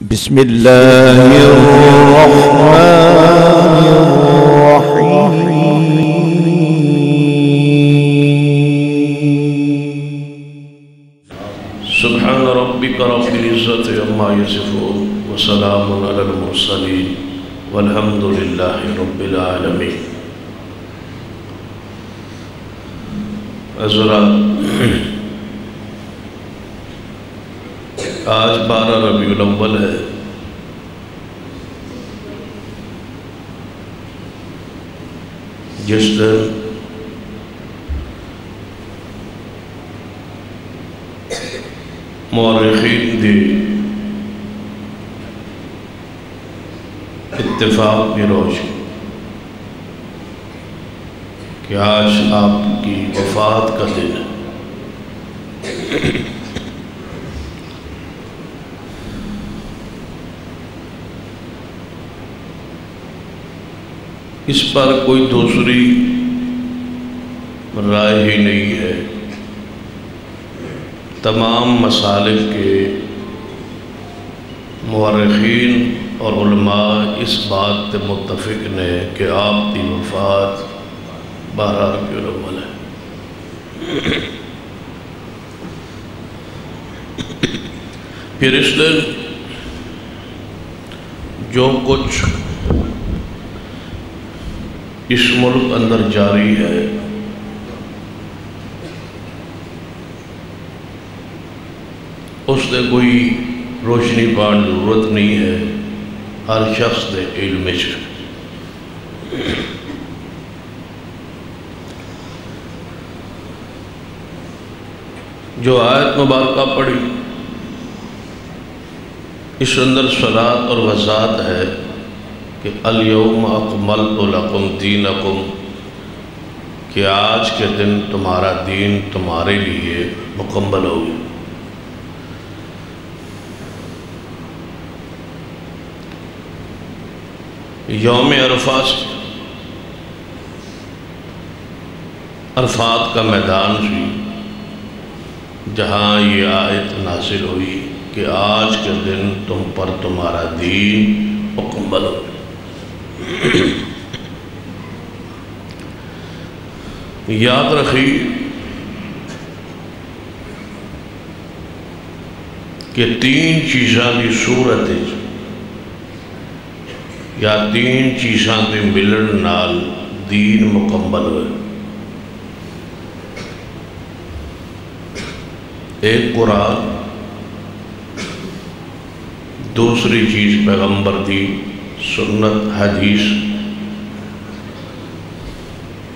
بسم اللہ الرحمن الرحیم سبحان ربک رب العزت عما یصفون وسلام علی المرسلین والحمد للہ رب العالمین۔ حضرات، آج 12 ربیع الاول ہے۔ جس دن مورخین دی اتفاق کی روشنی کہ آج آپ کی وفات کا دن ہے۔ اس پر کوئی دوسری رائے ہی نہیں ہے۔ تمام مسالک کے مورخین اور علماء اس بات پہ متفق نے کہ آپ کی وفات 12 ربیع الاول ہے۔ پھر اس دن جو کچھ اس ملک اندر جاری ہے، اس سے کوئی روشنی پان ضرورت نہیں ہے، ہر شخص دے علم سے۔ جو آیت مبارکہ پڑھی، اس اندر صلاۃ اور وضاحت ہے کہ الیوم اکملت لکم دینکم، کہ آج کے دن تمہارا دین تمہارے لیے مکمل ہو گیا۔ یوم عرفات کا میدان سی جہاں یہ آیت نازل ہوئی کہ آج کے دن تم پر تمہارا دین مکمل ہو گیا۔ یاد رکھیے کہ 3 چیزاں دی صورت یا 3 چیزاں دے ملن نال دین مکمل ہوئے۔ ایک قرآن، دوسری چیز پیغمبر دی سنت حدیث،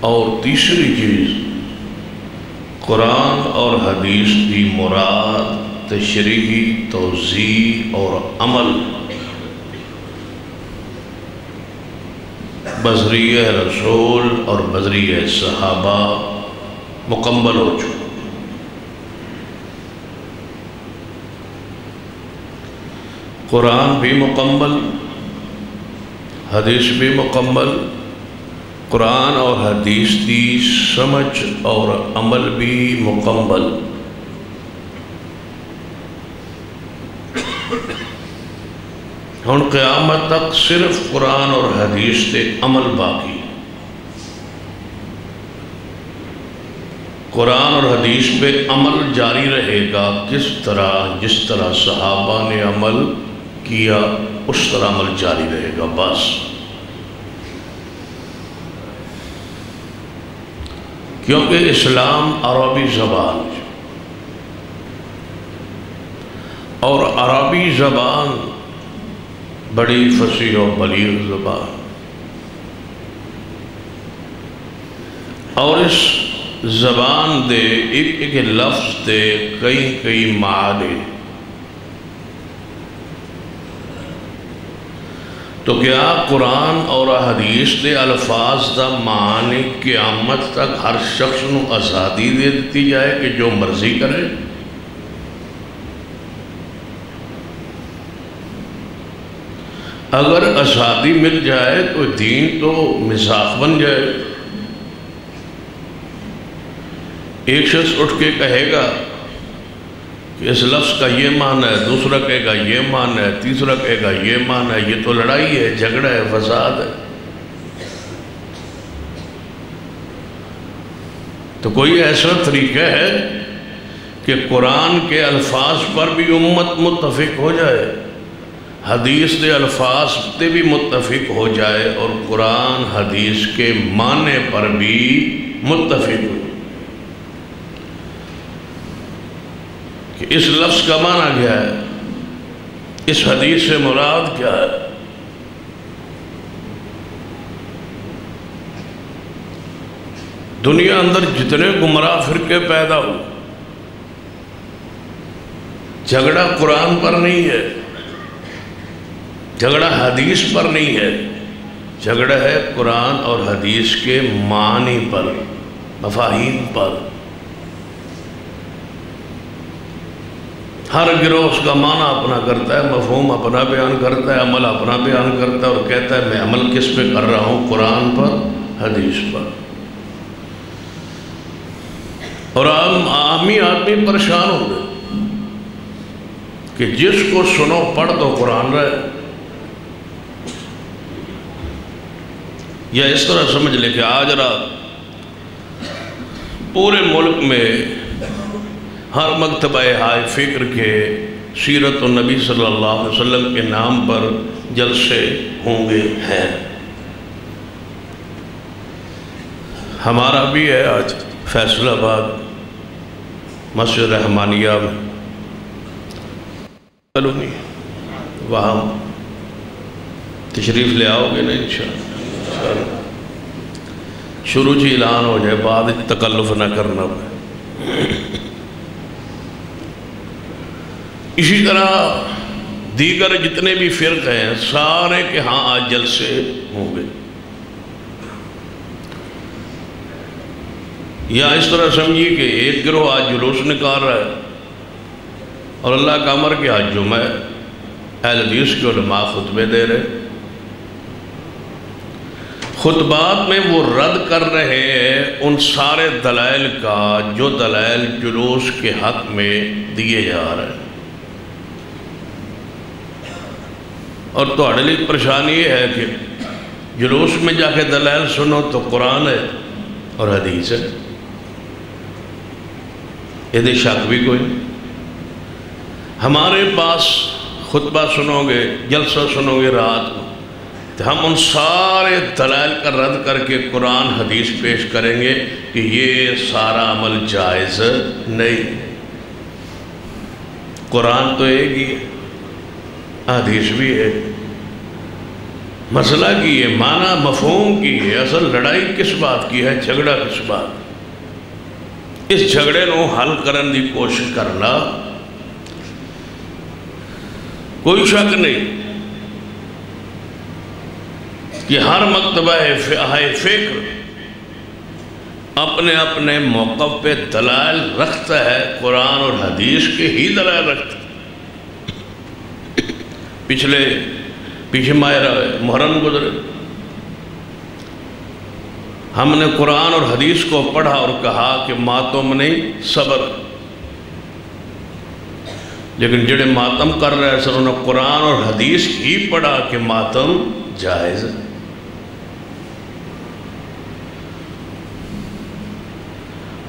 اور تیسری چیز قرآن اور حدیث کی مراد تشریحی توضیح اور عمل بذریعہ رسول اور بذریعہ صحابہ مکمل ہو چکا۔ قرآن بھی مکمل، حدیث بھی مکمل، قرآن اور حدیث کی سمجھ اور عمل بھی مکمل۔ ہن قیامت تک صرف قرآن اور حدیث سے عمل باقی۔ قرآن اور حدیث پہ عمل جاری رہے گا، جس طرح صحابہ نے عمل کیا اس طرح عمل جاری رہے گا بس۔ کیونکہ اسلام عربی زبان ہے، اور عربی زبان بڑی فصیح و بلیغ زبان، اور اس زبان دے ایک لفظ دے کئی معنی۔ تو کیا قرآن اور حدیث دے الفاظ دا معنی قیامت تک ہر شخص نو آزادی دے دیتی جائے کہ جو مرضی کرے؟ اگر آزادی مل جائے تو دین تو مذاق بن جائے۔ ایک شخص اٹھ کے کہے گا کہ اس لفظ کا یہ معنی ہے، دوسرا کہے گا یہ معنی ہے، تیسرا کہے گا یہ معنی ہے، یہ تو لڑائی ہے، جھگڑا ہے، فساد ہے۔ تو کوئی ایسا طریقہ ہے کہ قرآن کے الفاظ پر بھی امت متفق ہو جائے، حدیث کے الفاظ پہ بھی متفق ہو جائے، اور قرآن حدیث کے معنی پر بھی متفق ہو جائے کہ اس لفظ کا معنی کیا ہے، اس حدیث سے مراد کیا ہے۔ دنیا اندر جتنے گمراہ فرقے پیدا ہو، جھگڑا قرآن پر نہیں ہے، جھگڑا حدیث پر نہیں ہے، جھگڑا ہے قرآن اور حدیث کے معنی پر، مفاہیم پر۔ ہر گروہ اس کا معنی اپنا کرتا ہے، مفہوم اپنا بیان کرتا ہے، عمل اپنا بیان کرتا ہے، اور کہتا ہے میں عمل کس پہ کر رہا ہوں، قرآن پر، حدیث پر۔ اور عامی آدمی پریشان ہو گئے کہ جس کو سنو پڑھ تو قرآن رہے، یا اس طرح سمجھ لے کہ آج رات پورے ملک میں ہر مکتبہ ہائے فکر کے سیرت النبی صلی اللہ علیہ وسلم کے نام پر جلسے ہوں گے ہیں۔ ہمارا بھی ہے آج فیصل آباد مسجد رحمانیہ میں، وہاں تشریف لے آؤ گے نا انشاءاللہ، شروع جی اعلان ہو جائے، بعد تکلف نہ کرنا پڑے۔ اسی طرح دیگر جتنے بھی فرقے ہیں سارے کے ہاں آج جلسے ہوں گے، یا اس طرح سمجھیے کہ ایک گروہ آج جلوس نکال رہا ہے، اور اللہ کا امر کہ آج جمعہ اہل حدیث کے علماء خطبے دے رہے، خطبات میں وہ رد کر رہے ہیں ان سارے دلائل کا جو دلائل جلوس کے حق میں دیے جا رہے ہیں۔ اور تو لیے پریشانی یہ ہے کہ جلوس میں جا کے دلائل سنو تو قرآن ہے اور حدیث ہے، یہ شک بھی کوئی نہیں۔ ہمارے پاس خطبہ سنو گے، جلسہ سنو گے رات کو، تو ہم ان سارے دلائل کا رد کر کے قرآن حدیث پیش کریں گے کہ یہ سارا عمل جائز نہیں۔ قرآن تو ایک ہی ہے، حدیث بھی ہے، مسئلہ کی ہے، معنی مفہوم کی ہے، اصل لڑائی کس بات کی ہے، جھگڑا کس بات۔ اس جھگڑے نو حل کرنے دی کوشش کرنا، کوئی شک نہیں کہ ہر مکتبہ فکر اپنے اپنے موقف پہ دلائل رکھتا ہے، قرآن اور حدیث کے ہی دلائل رکھتا ہے۔ پیچھے ماہ محرم گزرے، ہم نے قرآن اور حدیث کو پڑھا اور کہا کہ ماتم نہیں صبر، لیکن جڑے ماتم کر رہے ہیں سر انہوں نے قرآن اور حدیث ہی پڑھا کہ ماتم جائز ہے۔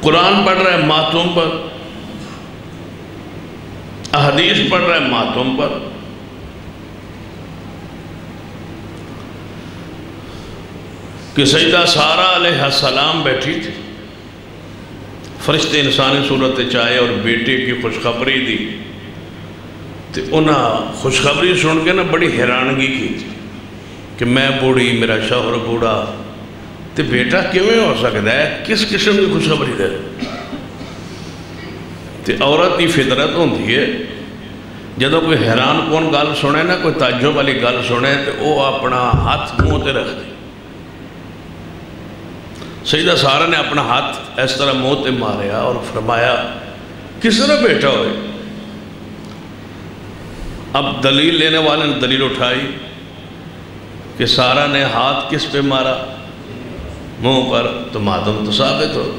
قرآن پڑھ رہے ہیں ماتم پر، حدیث پڑھ رہے ہیں ماتم پر۔ کہ سیدہ سارہ علیہ السلام بیٹھی تھی، فرشتے انسانی صورت چاہے اور بیٹے کی خوشخبری دی، تو انہاں خوشخبری سن کے نا بڑی حیرانگی کی تھی کہ میں بوڑھی، میرا شوہر بوڑھا، تو بیٹا کیوں ہو سکتا ہے، کس قسم کی خوشخبری دے۔ تو عورت کی فطرت ہوتی ہے، جدو کوئی حیران کون گل سنے نا، کوئی تعجب والی گل سنے، تو وہ اپنا ہاتھ منہ تے رکھ دے۔ سیدہ سارہ نے اپنا ہاتھ اس طرح منہ تے ماریا اور فرمایا کس طرح بیٹا ہوئے۔ اب دلیل لینے والے نے دلیل اٹھائی کہ سارہ نے ہاتھ کس پہ مارا، منہ پر، تو ماتم تو ثابت ہو،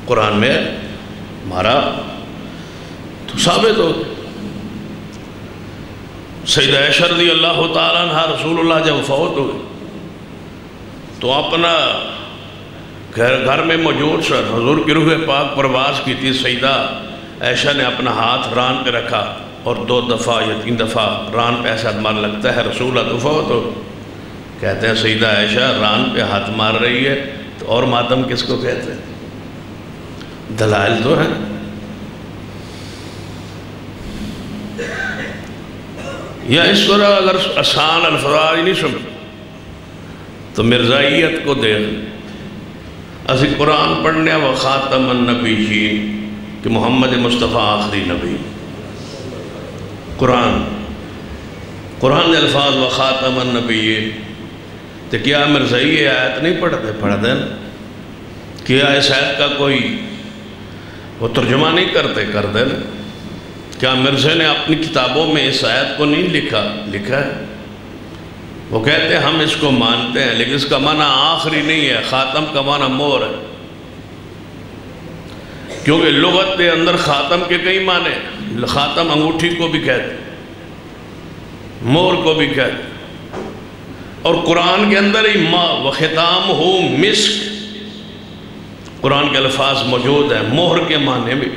قرآن میں مارا ثابت ہو گئے۔ سیدہ عائشہ رضی اللہ تعالیٰ عنہ رسول اللہ جب فوت ہوئے تو اپنا گھر میں موجود سر حضور کی روح پاک پرواز کی تھی، سیدہ عائشہ نے اپنا ہاتھ ران پہ رکھا اور 2 دفعہ یا 3 دفعہ ران پہ ایسا مار لگتا ہے رسول اللہ تو فوت ہو۔ کہتے ہیں سیدہ عائشہ ران پہ ہاتھ مار رہی ہے تو اور ماتم کس کو کہتے ہیں؟ دلائل تو ہیں۔ یا اس طرح اگر آسان الفاظ نہیں سمجھ تو مرزائیت کو دیکھ، اسی قرآن پڑھنے و خاتم النبیین کہ محمد مصطفیٰ آخری نبی، قرآن دے الفاظ و خاتم النبیین، تو کیا مرزائی آیت نہیں پڑھتے؟ پڑھ دیں۔ کیا اس آیت کا کوئی وہ ترجمہ نہیں کرتے؟ کر دیں۔ کیا مرزا نے اپنی کتابوں میں اس آیت کو نہیں لکھا ہے؟ وہ کہتے ہیں ہم اس کو مانتے ہیں لیکن اس کا معنی آخری نہیں ہے، خاتم کا معنی مور ہے، کیونکہ لغت کے اندر خاتم کے کئی معنی ہیں۔ خاتم انگوٹھی کو بھی کہتے ہیں، مور کو بھی کہتے ہیں، اور قرآن کے اندر ہی ما وختامہ مسک، قرآن کے الفاظ موجود ہیں مہر کے معنی بھی۔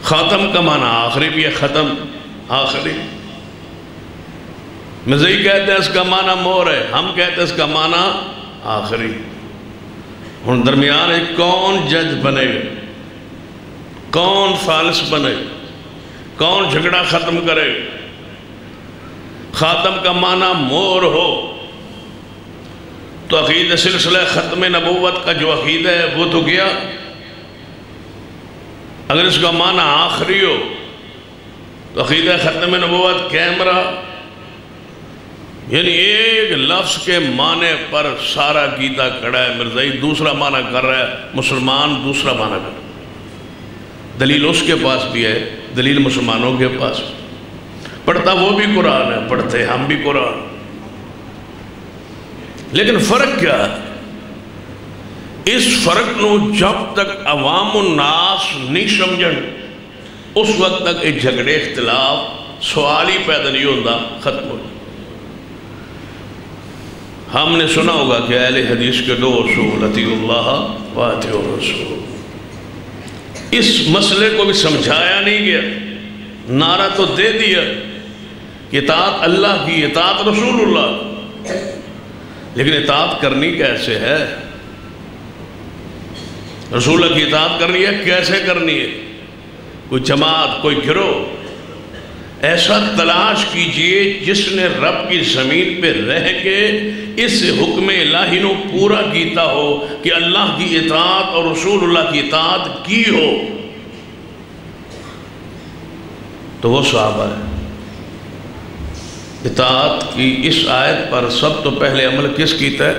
خاتم کا معنی آخری بھی ہے، ختم آخری۔ مزید کہتے ہیں اس کا معنی مور ہے، ہم کہتے ہیں اس کا معنی آخری۔ ہن درمیان ایک کون جج بنے گا، کون فالس بنے گا، کون جھگڑا ختم کرے گا؟ خاتم کا معنی مور ہو تو عقید سلسلہ ختم نبوت کا جو عقیدہ ہے وہ تو گیا۔ اگر اس کا معنی آخری ہو تو عقیدہ ختم نبوت کیمرہ، یعنی ایک لفظ کے معنی پر سارا عقیدہ کھڑا ہے۔ مرزائی دوسرا معنی کر رہا ہے، مسلمان دوسرا معنی کر رہا ہے۔ دلیل اس کے پاس بھی ہے، دلیل مسلمانوں کے پاس بھی۔ پڑھتا وہ بھی قرآن ہے، پڑھتے ہم بھی قرآن، لیکن فرق کیا ہے؟ اس فرق نو جب تک عوام الناس نہیں سمجھن اس وقت تک ایک جھگڑے اختلاف سوال ہی پیدا نہیں ہوتا، ختم ہو جائے۔ ہم نے سنا ہوگا کہ اہل حدیث کے 2 اصول، اطیع اللہ و اطیع الرسول، اس مسئلے کو بھی سمجھایا نہیں گیا۔ نعرہ تو دے دیا کہ اطاعت اللہ کی، اطاعت رسول اللہ، لیکن اطاعت کرنی کیسے ہے؟ رسول اللہ کی اطاعت کرنی ہے، کیسے کرنی ہے؟ کوئی جماعت، کوئی گروہ ایسا تلاش کیجئے جس نے رب کی زمین پہ رہ کے اس حکم الہی نو پورا کیتا ہو کہ اللہ کی اطاعت اور رسول اللہ کی اطاعت کی ہو، تو وہ صحابہ ہے۔ اطاعت کی اس آیت پر سب تو پہلے عمل کس کیتا ہے؟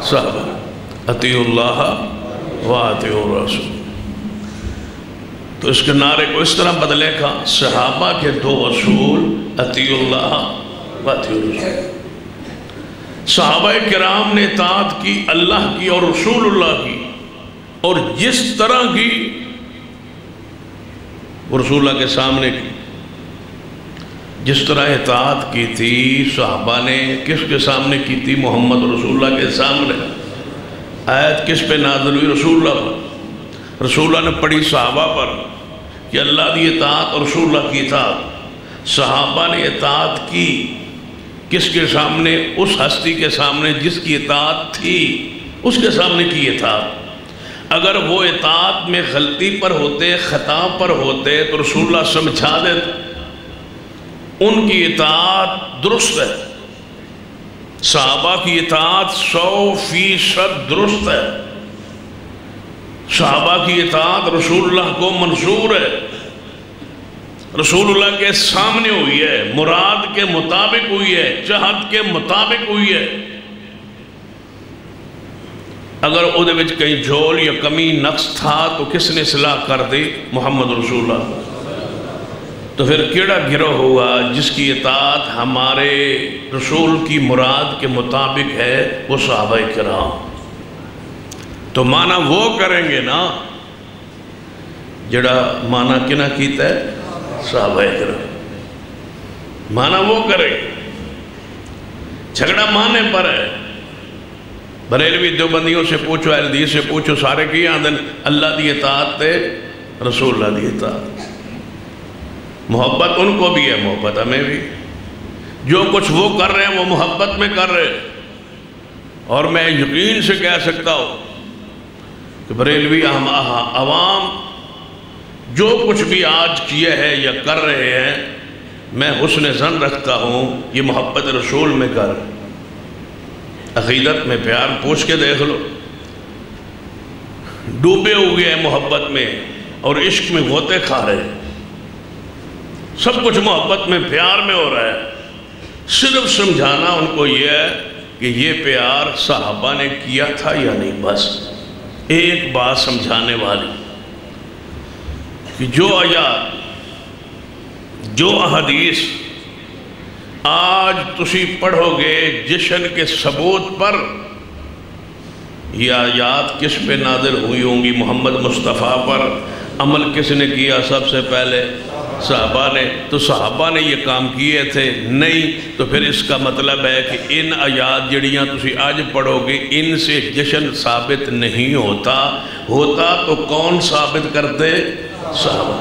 صحابہ۔ اطیعوا اللہ و اطیعوا الرسول۔ تو اس کے نعرے کو اس طرح بدلے گا، صحابہ کے 2 اصول، اطیعوا اللہ و اطیعوا الرسول۔ صحابہ کرام نے اطاعت کی اللہ کی اور رسول اللہ کی، اور جس طرح کی وہ رسول اللہ کے سامنے کی، جس طرح اطاعت کی تھی صحابہ نے کس کے سامنے کی تھی؟ محمد رسول اللہ کے سامنے۔ آیت کس پہ نازل ہوئی؟ رسول اللہ پر۔ رسول اللہ نے پڑھی صحابہ پر کہ اللہ کی اطاعت اور رسول اللہ کی اطاعت۔ صحابہ نے اطاعت کی کس کے سامنے؟ اس ہستی کے سامنے جس کی اطاعت تھی، اس کے سامنے کی اطاعت۔ اگر وہ اطاعت میں غلطی پر ہوتے، خطا پر ہوتے تو رسول اللہ سمجھا دیتے، ان کی اطاعت درست ہے۔ صحابہ کی اطاعت 100% درست ہے۔ صحابہ کی اطاعت رسول اللہ کو منظور ہے، رسول اللہ کے سامنے ہوئی ہے، مراد کے مطابق ہوئی ہے، چاہت کے مطابق ہوئی ہے۔ اگر اودے وچ کہیں جھول یا کمی نقص تھا تو کس نے اصلاح کر دی؟ محمد رسول اللہ۔ تو پھر کیڑا گروہ ہوا جس کی اطاعت ہمارے رسول کی مراد کے مطابق ہے؟ وہ صحابہ کرام۔ تو معنی وہ کریں گے نا جڑا مانا کنا کیتا ہے صحابہ کرام، مانا وہ کرے، جھگڑا مانے پر ہے۔ بریلوی دیوبندیوں سے پوچھو، اہل حدیث سے پوچھو، سارے کی آندن اللہ دی اطاعت تے رسول اللہ دی اطاعت۔ محبت ان کو بھی ہے، محبت ہمیں بھی، جو کچھ وہ کر رہے ہیں وہ محبت میں کر رہے ہیں۔ اور میں یقین سے کہہ سکتا ہوں کہ بریلوی عوام جو کچھ بھی آج کیا ہے یا کر رہے ہیں، میں حسن ظن رکھتا ہوں یہ محبت رسول میں کر۔ عقیدت میں پیار پوچھ کے دیکھ لو، ڈوبے ہوئے ہیں محبت میں اور عشق میں غوطے کھا رہے ہیں، سب کچھ محبت میں پیار میں ہو رہا ہے۔ صرف سمجھانا ان کو یہ ہے کہ یہ پیار صحابہ نے کیا تھا یا نہیں، بس ایک بات سمجھانے والی کہ جو آیات، جو احادیث آج تسی پڑھو گے جشن کے ثبوت پر، یہ آیات کس پہ نازل ہوئی ہوں گی؟ محمد مصطفیٰ پر۔ عمل کس نے کیا سب سے پہلے؟ صحابہ نے۔ تو صحابہ نے یہ کام کیے تھے؟ نہیں۔ تو پھر اس کا مطلب ہے کہ ان آیات جڑیاں تسی آج پڑھو گے ان سے جشن ثابت نہیں ہوتا تو کون ثابت کرتے؟ صحابہ۔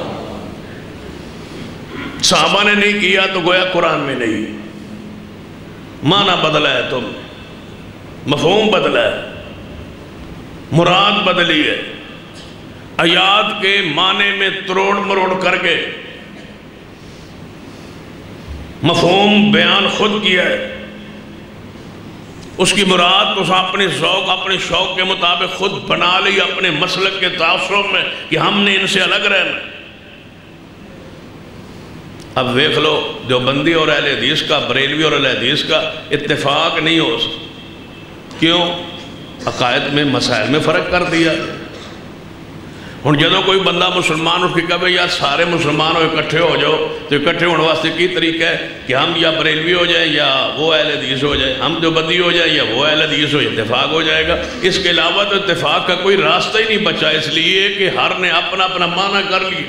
صحابہ نے نہیں کیا تو گویا قرآن میں نہیں۔ معنی بدلا ہے، تم مفہوم بدلا ہے، مراد بدلی ہے، آیات کے معنی میں تروڑ مروڑ کر کے مفہوم بیان خود کیا ہے۔ اس کی مراد تو اپنے ذوق، اپنے شوق کے مطابق خود بنا لی اپنے مسلک کے تعصب میں کہ ہم نے ان سے الگ رہنا۔ اب دیکھ لو دیوبندی اور اہل حدیث کا، بریلوی اور اہل حدیث کا اتفاق نہیں ہو سکتا۔ کیوں؟ عقائد میں، مسائل میں فرق کر دیا۔ ہن جدوں کوئی بندہ مسلمان اٹھ کے کہے یار سارے مسلمانوں اکٹھے ہو جاؤ، تو اکٹھے ہونے واسطے کی طریقہ ہے کہ ہم یا بریلوی ہو جائیں یا وہ اہل حدیث ہو جائیں، ہم دیوبندی ہو جائیں یا وہ اہل حدیث ہو، اتفاق ہو جائے گا۔ اس کے علاوہ تو اتفاق کا کوئی راستہ ہی نہیں بچا، اس لیے کہ ہر نے اپنا اپنا معنی کر لی۔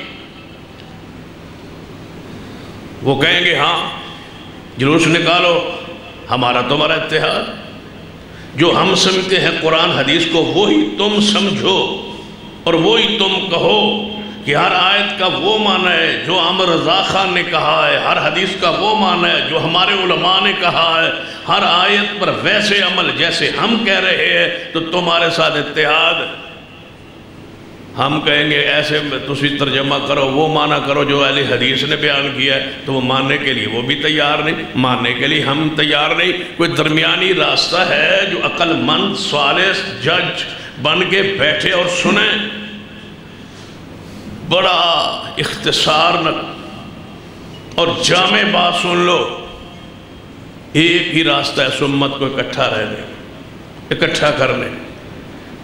وہ کہیں گے ہاں جلوس نکالو، ہمارا تمہارا اتحاد، جو ہم سمجھتے ہیں قرآن حدیث کو وہی تم سمجھو اور وہی تم کہو کہ ہر آیت کا وہ معنی ہے جو عامر رضا خان نے کہا ہے، ہر حدیث کا وہ معنی ہے جو ہمارے علماء نے کہا ہے، ہر آیت پر ویسے عمل جیسے ہم کہہ رہے ہیں، تو تمہارے ساتھ اتحاد۔ ہم کہیں گے ایسے تسی ترجمہ کرو، وہ معنی کرو جو اہل حدیث نے بیان کیا ہے، تو وہ ماننے کے لیے وہ بھی تیار نہیں، ماننے کے لیے ہم تیار نہیں۔ کوئی درمیانی راستہ ہے جو عقل مند صالح جج بن کے بیٹھے اور سنیں؟ بڑا اختصار اور جامع بات سن لو، ایک ہی راستہ ہے امت کو اکٹھا رہنے، اکٹھا کرنے،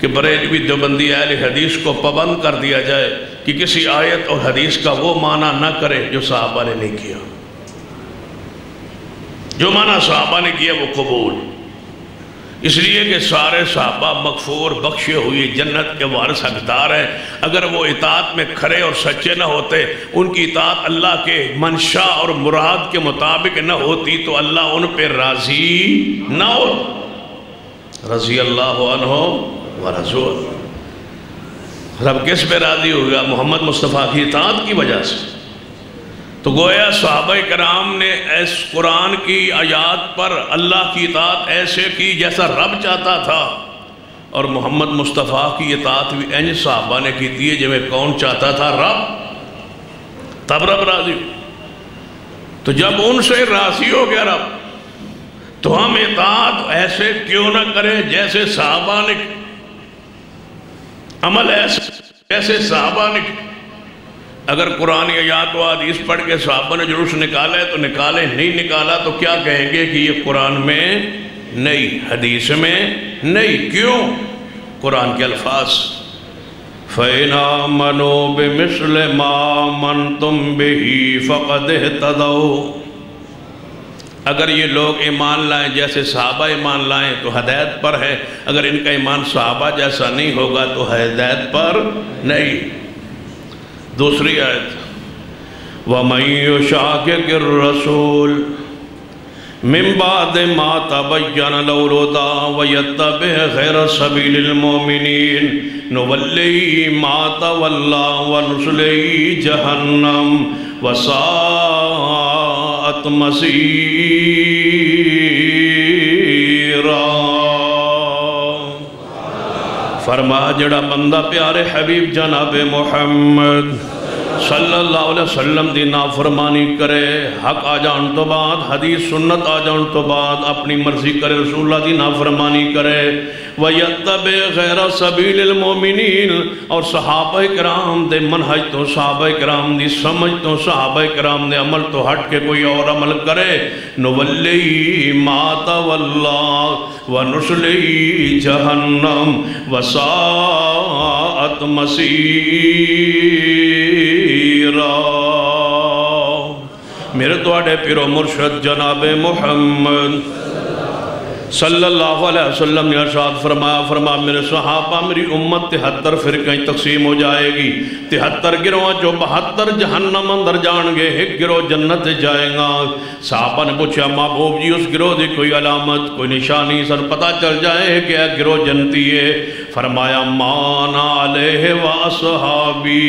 کہ بریلوی دیوبندی اہل حدیث کو پابند کر دیا جائے کہ کسی آیت اور حدیث کا وہ معنی نہ کرے جو صحابہ نے نہیں کیا، جو معنی صحابہ نے کیا وہ قبول۔ اس لیے کہ سارے صحابہ مغفور بخشے ہوئے جنت کے وارث حقدار ہیں۔ اگر وہ اطاعت میں کھڑے اور سچے نہ ہوتے، ان کی اطاعت اللہ کے منشا اور مراد کے مطابق نہ ہوتی، تو اللہ ان پہ راضی نہ ہو۔ رضی اللہ عنہ ورضوا۔ رب کس پہ راضی ہوگا؟ محمد مصطفیٰ کی اطاعت کی وجہ سے۔ تو گویا صحابہ کرام نے اس قرآن کی آیات پر اللہ کی اطاعت ایسے کی جیسا رب چاہتا تھا، اور محمد مصطفیٰ کی اطاعت بھی انج صحابہ نے کی تھی جو کون چاہتا تھا؟ رب۔ تب رب راضی۔ تو جب ان سے راضی ہو گیا رب، تو ہم اطاعت ایسے کیوں نہ کریں جیسے صحابہ نے، عمل ایسے صحابہ نے۔ اگر قرآن آیات و حدیث پڑھ کے صحابہ نے جلوس نکالا ہے تو نکالے، نہیں نکالا تو کیا کہیں گے کہ یہ قرآن میں نہیں، حدیث میں نہیں۔ کیوں؟ قرآن کے الفاظ فَإِنْ آمَنُوا بِمِثْلِ مَا آمَنْتُمْ بِهِ فَقَدْ اهْتَدَوْا۔ اگر یہ لوگ ایمان لائیں جیسے صحابہ ایمان لائیں تو ہدایت پر ہے، اگر ان کا ایمان صحابہ جیسا نہیں ہوگا تو ہدایت پر نہیں۔ دوسری آیت وَمَن يُشَاقِقِ الرَّسُولِ مِن بَعْدِ مَا تَبَيَّنَ لَهُ الْهُدَى وَيَتَّبِعْ غَيْرَ سَبِيلِ الْمُؤْمِنِينَ نُوَلِّهِ مَا تَوَلَّى وَنُصْلِهِ جَهَنَّمَ وَسَاءَتْ مَصِيرًا۔ فرمایا جڑا بندہ پیارے حبیب جناب محمد صلی اللہ علیہ وسلم دی نافرمانی کرے، حق آ جان تو بعد، حدیث سنت آ جان تو بعد اپنی مرضی کرے، رسول اللہ دی نافرمانی کرے، وَيَتَّبِعْ غَيْرَ سَبِيلِ الْمُؤْمِنِينَ اور صحابہ کرام دے منہج تو، صحابہ کرام دی سمجھ تو، صحابہ کرام دے عمل تو ہٹ کے کوئی اور عمل کرے، نُوَلِّهِ مَا تَوَلَّى وَنُصْلِهِ جَهَنَّمَ وَسَاءَتْ مَصِيرًا۔ میرے تواڈے پیرو مرشد جناب محمد صلی اللہ علیہ وسلم نے ارشاد فرمایا میرے صحابہ میری امت 73 فرقیں تقسیم ہو جائے گی، 73 گروہ جو 72 جہنم اندر جان گے، ایک گروہ جنت جائیں گا۔ صحابہ نے پوچھا محبوب جی اس گروہ دی کوئی علامت، کوئی نشانی سر پتہ چل جائے کہ ایک گروہ جنتی ہے؟ فرمایا مانا علیہ واصحابی،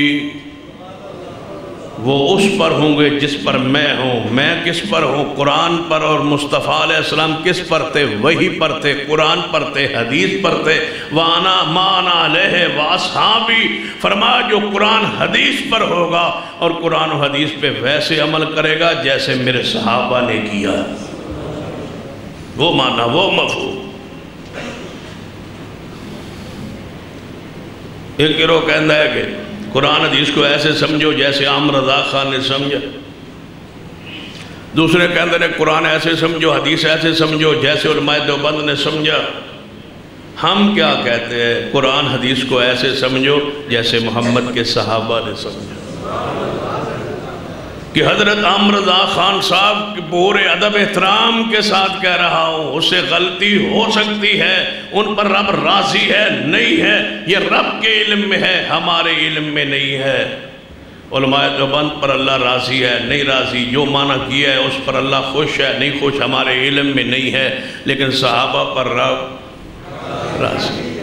وہ اس پر ہوں گے جس پر میں ہوں۔ میں کس پر ہوں؟ قرآن پر۔ اور مصطفیٰ علیہ السلام کس پر تھے؟ وحی پر تھے، قرآن پر تھے، حدیث پر تھے۔ وَأَنَا مَعَنَا عَلَيْهِ وَأَصْحَابِي، فرمایا جو قرآن حدیث پر ہوگا اور قرآن و حدیث پہ ویسے عمل کرے گا جیسے میرے صحابہ نے کیا، وہ معنی وہ مفہوم۔ ایک گروہ کہتا ہے کہ قرآن حدیث کو ایسے سمجھو جیسے عام رضا خان نے سمجھا، دوسرے کہتے ہیں قرآن ایسے سمجھو، حدیث ایسے سمجھو جیسے علماء دیوبند نے سمجھا۔ ہم کیا کہتے ہیں؟ قرآن حدیث کو ایسے سمجھو جیسے محمد کے صحابہ نے سمجھا۔ کہ حضرت عام رضا خان صاحب پورے ادب احترام کے ساتھ کہہ رہا ہوں، اس سے غلطی ہو سکتی ہے، ان پر رب راضی ہے نہیں ہے، یہ رب کے علم میں ہے، ہمارے علم میں نہیں ہے۔ علماء دیوبند پر اللہ راضی ہے نہیں راضی، جو معنی کیا ہے اس پر اللہ خوش ہے نہیں خوش، ہمارے علم میں نہیں ہے، لیکن صحابہ پر رب راضی ہے۔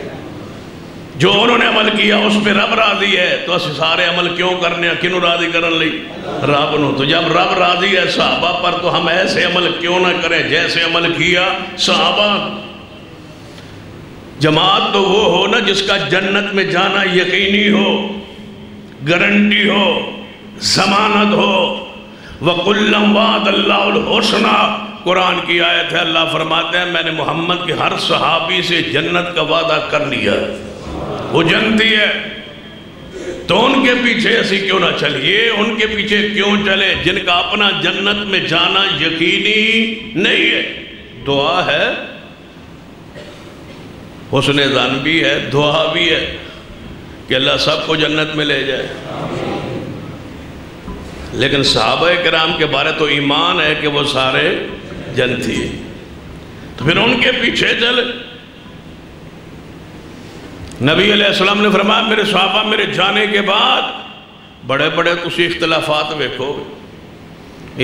جو انہوں نے عمل کیا اس پہ رب راضی ہے، تو اسی سارے عمل کیوں کرنے ہیں؟ کنوں راضی کرن لئی؟ رب نو۔ تو جب رب راضی ہے صحابہ پر تو ہم ایسے عمل کیوں نہ کریں جیسے عمل کیا صحابہ؟ جماعت تو وہ ہو نا جس کا جنت میں جانا یقینی ہو، گارنٹی ہو، ضمانت ہو۔ وَقُلًّا وَعَدَ اللَّهُ الْحُسْنَى، قرآن کی آیت ہے، اللہ فرماتے ہیں میں نے محمد کے ہر صحابی سے جنت کا وعدہ کر لیا، وہ جنتی ہے، تو ان کے پیچھے ایسی کیوں نہ چلیے؟ ان کے پیچھے کیوں چلے جن کا اپنا جنت میں جانا یقینی نہیں ہے؟ دعا ہے، حسن ظن بھی ہے، دعا بھی ہے کہ اللہ سب کو جنت میں لے جائے، لیکن صحابہ کرام کے بارے تو ایمان ہے کہ وہ سارے جنتی ہیں، تو پھر ان کے پیچھے چلے۔ نبی علیہ السلام نے فرمایا میرے صحابہ میرے جانے کے بعد بڑے بڑے کسی اختلافات دیکھو گے۔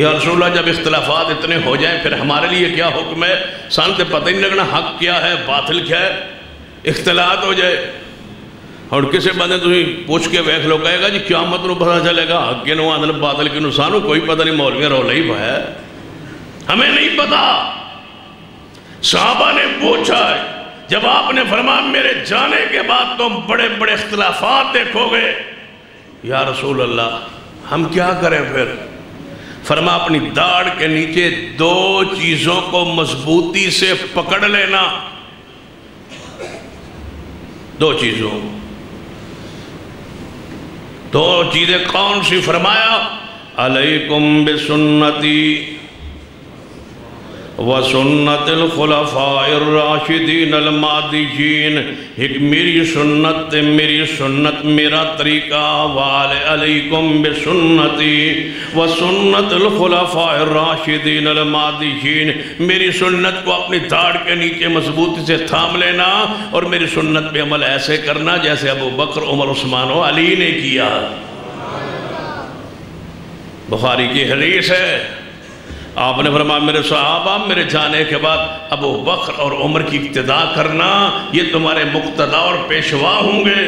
یا رسول اللہ جب اختلافات اتنے ہو جائیں پھر ہمارے لیے کیا حکم ہے؟ سانتے پتہ ہی نہیں لگنا حق کیا ہے باطل کیا ہے، اختلاط ہو جائے اور کسی بندے تھی پوچھ کے ویکھ لو کہے گا جی قیامت نو پتہ چلے گا حق کے نو عدل باطل کے نو، سانو کوئی پتہ نہیں، مولوی رولا ہی پایا ہے، ہمیں نہیں پتہ۔ صحابہ نے پوچھا ہے، جب آپ نے فرمایا میرے جانے کے بعد تم بڑے بڑے اختلافات دیکھو گے، یا رسول اللہ ہم کیا کریں پھر؟ فرمایا اپنی داڑھ کے نیچے 2 چیزوں کو مضبوطی سے پکڑ لینا، 2 چیزوں، 2 چیزیں کون سی؟ فرمایا علیکم بسنتی وَسُنَّتِ الْخُلَفَاءِ الرَّاشِدِينَ الْمَهْدِيِّينَ، ایک میری سنت میرا طریقہ، وَعَلَيْكُمْ بِسُنَّتِي وَسُنَّتِ الْخُلَفَاءِ الرَّاشِدِينَ الْمَهْدِيِّينَ، میری سنت کو اپنی داڑھ کے نیچے مضبوطی سے تھام لینا اور میری سنت پہ عمل ایسے کرنا جیسے ابو بکر، عمر، عثمان و علی نے کیا۔ بخاری کی حدیث ہے، آپ نے فرمایا میرے صحابہ میرے جانے کے بعد ابو بکر اور عمر کی اقتداء کرنا، یہ تمہارے مقتدی اور پیشوا ہوں گے۔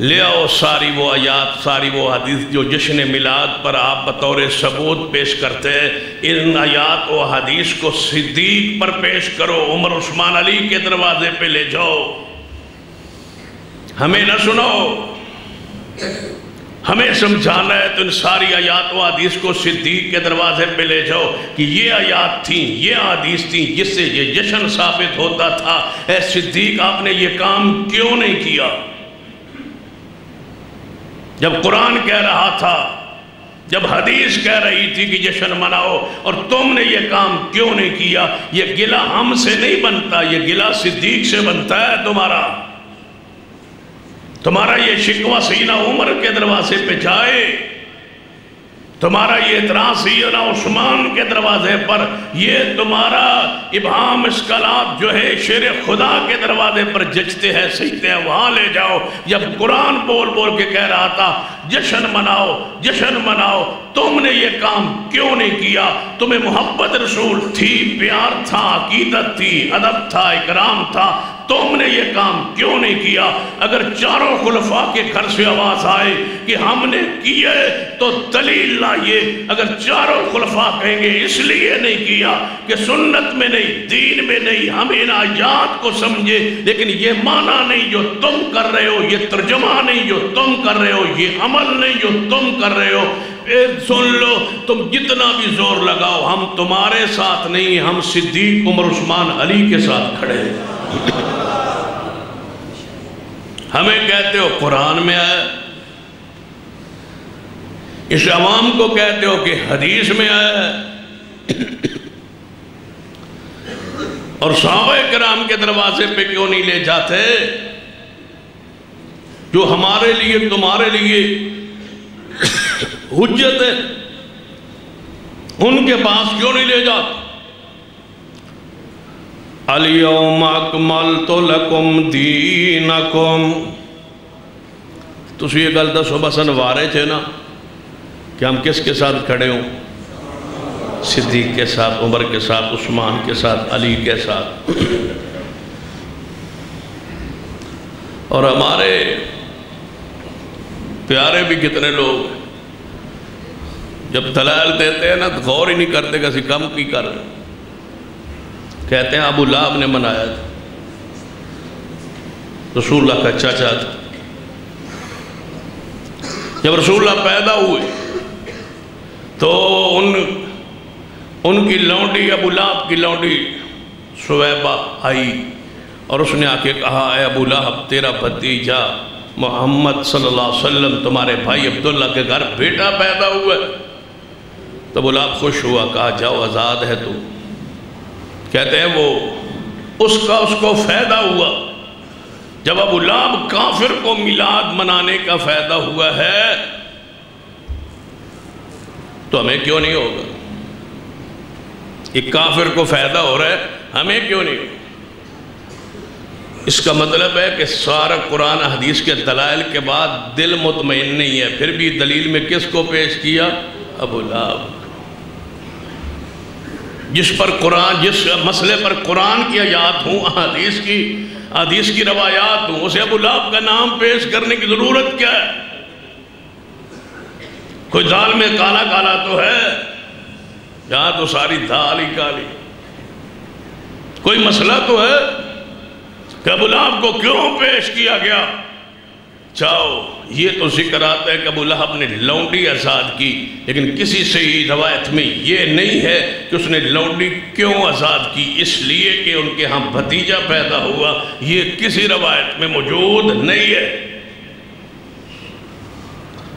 لے آؤ ساری وہ آیات، ساری وہ حدیث جو جشن میلاد پر آپ بطور ثبوت پیش کرتے ہیں، ان آیات و حدیث کو صدیق پر پیش کرو، عمر عثمان علی کے دروازے پہ لے جاؤ، ہمیں نہ سناؤ، ہمیں سمجھانا ہے تو ان ساری آیات و حدیث کو صدیق کے دروازے پہ لے جاؤ کہ یہ آیات تھیں، یہ حدیث تھیں جس سے یہ جشن ثابت ہوتا تھا، اے صدیق آپ نے یہ کام کیوں نہیں کیا؟ جب قرآن کہہ رہا تھا، جب حدیث کہہ رہی تھی کہ جشن مناؤ اور تم نے یہ کام کیوں نہیں کیا؟ یہ گلہ ہم سے نہیں بنتا، یہ گلہ صدیق سے بنتا ہے تمہارا یہ شکوہ سیدنا عمر کے دروازے پہ جائے، تمہارا یہ اعتراض سیدنا عثمان کے دروازے پر، یہ تمہارا ابہام اسکالات جو ہے شیر خدا کے دروازے پر جچتے ہیں سجتے ہیں، وہاں لے جاؤ۔ جب قرآن بول بول کے کہہ رہا تھا جشن مناؤ جشن مناؤ، تم نے یہ کام کیوں نہیں کیا؟ تمہیں محبت رسول تھی، پیار تھا، عقیدت تھی، ادب تھا، اکرام تھا، تم نے یہ کام کیوں نہیں کیا؟ اگر چاروں خلفاء کے گھر سے آواز آئے کہ ہم نے کیے تو دلیل لائیے، اگر چاروں خلفاء کہیں گے اس لیے نہیں کیا کہ سنت میں نہیں، دین میں نہیں، ہم ان آیات کو سمجھے لیکن یہ معنی نہیں جو تم کر رہے ہو، یہ ترجمہ نہیں جو تم کر رہے ہو، یہ عمل نہیں جو تم کر رہے ہو، سن لو، تم جتنا بھی زور لگاؤ ہم تمہارے ساتھ نہیں، ہم صدیق عمر عثمان علی کے ساتھ کھڑے ہیں۔ ہمیں کہتے ہو قرآن میں آیا، اس عوام کو کہتے ہو کہ حدیث میں آیا ہے، اور صحابہ کرام کے دروازے پہ کیوں نہیں لے جاتے؟ جو ہمارے لیے تمہارے لیے حجت ہے، ان کے پاس کیوں نہیں لے جاتے؟ الیوم اکملت لکم دینکم، تسی یہ گل دسو بسن وارے چھے نا کہ ہم کس کے ساتھ کھڑے ہوں؟ صدیق کے ساتھ، عمر کے ساتھ، عثمان کے ساتھ، علی کے ساتھ۔ اور ہمارے پیارے بھی کتنے لوگ جب دلائل دیتے ہیں نا تو غور ہی نہیں کرتے کسی کم کی کر رہے، کہتے ہیں ابو لہب نے منایا تھا، رسول اللہ کا چاچا تھا، جب رسول اللہ پیدا ہوئے تو ان کی لونڈی، ابو لہب کی لونڈی سویبہ آئی اور اس نے آ کے کہا اے ابو لہب تیرا بھتیجا محمد صلی اللہ علیہ وسلم تمہارے بھائی عبداللہ کے گھر بیٹا پیدا ہوا ہے۔ تو ابو لہب خوش ہوا، کہا جاؤ آزاد ہے تو۔ کہتے ہیں وہ اس کو فائدہ ہوا، جب ابو لہب کافر کو میلاد منانے کا فائدہ ہوا ہے تو ہمیں کیوں نہیں ہوگا؟ ایک کافر کو فائدہ ہو رہا ہے، ہمیں کیوں نہیں ہوگا؟ اس کا مطلب ہے کہ سارا قرآن حدیث کے دلائل کے بعد دل مطمئن نہیں ہے، پھر بھی دلیل میں کس کو پیش کیا؟ ابو لہب، جس مسئلے پر قرآن کی آیات ہوں، حدیث کی روایات ہوں، اسے ابو لہب کا نام پیش کرنے کی ضرورت کیا ہے؟ کوئی دال میں کالا کالا تو ہے، یہاں تو ساری دال ہی کالی، کوئی مسئلہ تو ہے کہ ابو لہب کو کیوں پیش کیا گیا؟ چاہو یہ تو ذکر آتا ہے کہ ابو لہب نے لونڈی آزاد کی، لیکن کسی صحیح روایت میں یہ نہیں ہے کہ اس نے لونڈی کیوں آزاد کی، اس لیے کہ ان کے ہاں بھتیجا پیدا ہوا، یہ کسی روایت میں موجود نہیں ہے۔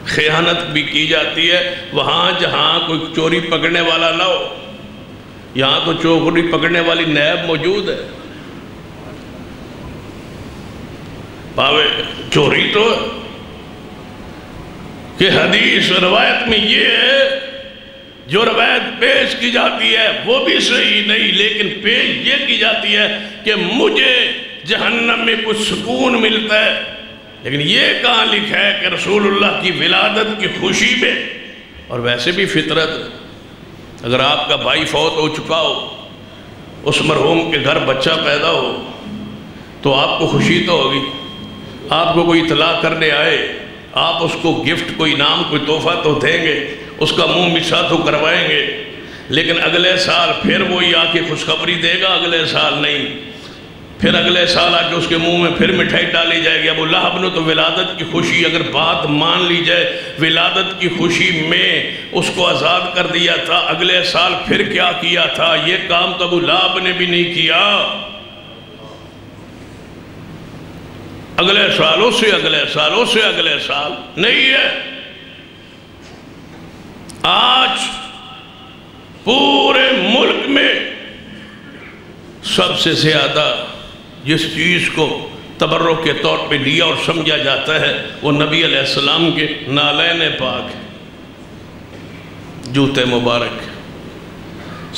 خیانت بھی کی جاتی ہے وہاں جہاں کوئی چوری پکڑنے والا نہ ہو، یہاں تو چوری پکڑنے والی نیب موجود ہے، پاوے چوری تو ہے کہ حدیث روایت میں یہ ہے، جو روایت پیش کی جاتی ہے وہ بھی صحیح نہیں، لیکن پیش یہ کی جاتی ہے کہ مجھے جہنم میں کچھ سکون ملتا ہے، لیکن یہ کہاں لکھا ہے کہ رسول اللہ کی ولادت کی خوشی میں، اور ویسے بھی فطرت، اگر آپ کا بھائی فوت ہو چکا ہو، اس مرحوم کے گھر بچہ پیدا ہو تو آپ کو خوشی تو ہوگی، آپ کو کوئی اطلاع کرنے آئے، آپ اس کو گفٹ، کوئی انعام، کوئی تحفہ تو دیں گے، اس کا منہ میٹھا تو کروائیں گے، لیکن اگلے سال پھر وہی آ کے خوشخبری دے گا، اگلے سال نہیں، پھر اگلے سال آ کے اس کے منہ میں پھر مٹھائی ڈالی جائے گی۔ ابو لہب نے تو ولادت کی خوشی، اگر بات مان لی جائے، ولادت کی خوشی میں اس کو آزاد کر دیا تھا، اگلے سال پھر کیا کیا تھا؟ یہ کام تو ابو لہب نے بھی نہیں کیا۔ اگلے سال، اس سے اگلے سال، اس سے اگلے سال نہیں ہے۔ آج پورے ملک میں سب سے زیادہ جس چیز کو تبرک کے طور پہ لیا اور سمجھا جاتا ہے وہ نبی علیہ السلام کے نالین پاک، جوتے مبارک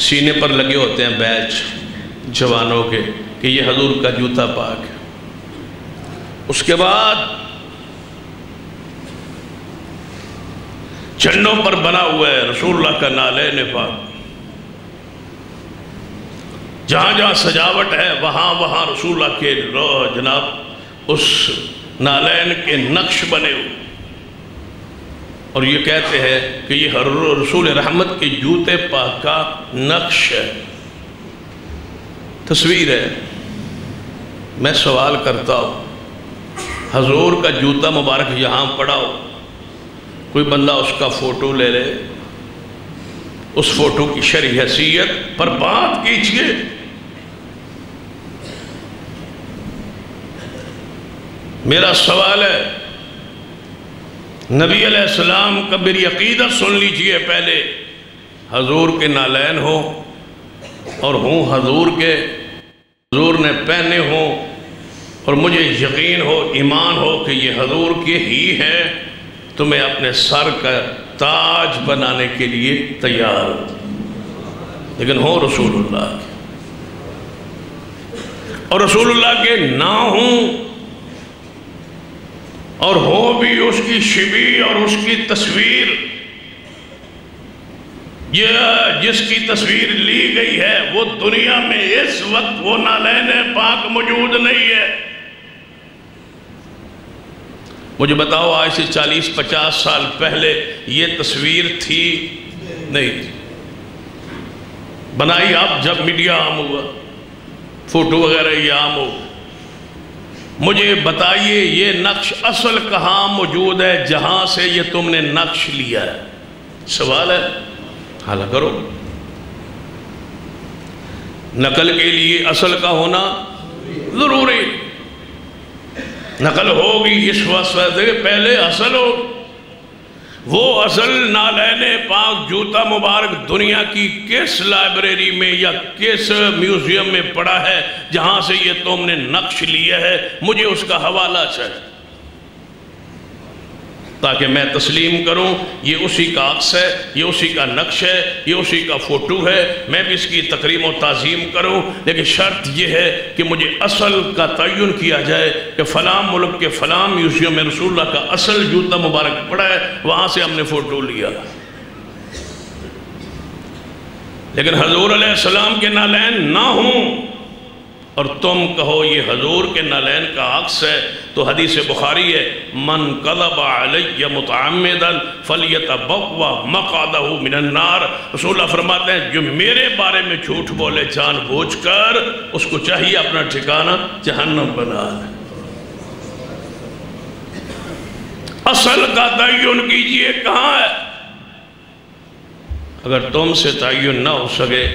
سینے پر لگے ہوتے ہیں بیچ جوانوں کے کہ یہ حضور کا جوتا پاک ہے۔ اس کے بعد جھنڈوں پر بنا ہوا ہے رسول اللہ کا نالین پاک، جہاں جہاں سجاوٹ ہے وہاں وہاں رسول اللہ کے جناب اس نالین کے نقش بنے ہوئے، اور یہ کہتے ہیں کہ یہ رسول رحمت کے جوتے پاک کا نقش ہے، تصویر ہے۔ میں سوال کرتا ہوں، حضور کا جوتا مبارک یہاں پڑا ہو، کوئی بندہ اس کا فوٹو لے لے، اس فوٹو کی شرعی حیثیت پر بات کیجئے۔ میرا سوال ہے، نبی علیہ السلام کا میری عقیدت سن لیجئے پہلے، حضور کے نالین ہو اور ہوں حضور کے، حضور نے پہنے ہوں اور مجھے یقین ہو، ایمان ہو کہ یہ حضور کے ہی ہے، تو میں اپنے سر کا تاج بنانے کے لیے تیار ہوں، لیکن ہو رسول اللہ کے، اور رسول اللہ کے نہ ہوں اور ہو بھی اس کی شبیہ اور اس کی تصویر، یہ جس کی تصویر لی گئی ہے وہ دنیا میں اس وقت وہ نالین پاک موجود نہیں ہے۔ مجھے بتاؤ آج سے 40-50 سال پہلے یہ تصویر تھی؟ نہیں تھی، بنائی اب جب میڈیا عام ہوا، فوٹو وغیرہ یہ عام ہو۔ مجھے بتائیے یہ نقش اصل کہاں موجود ہے جہاں سے یہ تم نے نقش لیا ہے؟ سوال ہے، حل کرو۔ نقل کے لیے اصل کا ہونا ضروری، نقل ہوگی اس وقت پہلے اصل ہو۔ وہ اصل نالین پاک جوتا مبارک دنیا کی کس لائبریری میں یا کس میوزیم میں پڑا ہے جہاں سے یہ تم نے نقش لیا ہے؟ مجھے اس کا حوالہ چاہیے تاکہ میں تسلیم کروں یہ اسی کا عکس ہے، یہ اسی کا نقش ہے، یہ اسی کا فوٹو ہے، میں بھی اس کی تکریم و تعظیم کروں، لیکن شرط یہ ہے کہ مجھے اصل کا تعین کیا جائے کہ فلاں ملک کے فلاں میوزیم میں رسول اللہ کا اصل جوتا مبارک پڑا ہے، وہاں سے ہم نے فوٹو لیا۔ لیکن حضور علیہ السلام کے نالین نہ ہوں اور تم کہو یہ حضور کے نالین کا عکس ہے، تو حدیث بخاری ہے، من کذب علی متعمدا فلیتبوا مقعدہ من النار۔ رسول اللہ فرماتے ہیں جو میرے بارے میں جھوٹ بولے جان بوجھ کر، اس کو چاہیے اپنا ٹھکانہ جہنم بنا دے۔ اصل کا تعین کیجئے کہاں ہے؟ اگر تم سے تعین نہ ہو سکے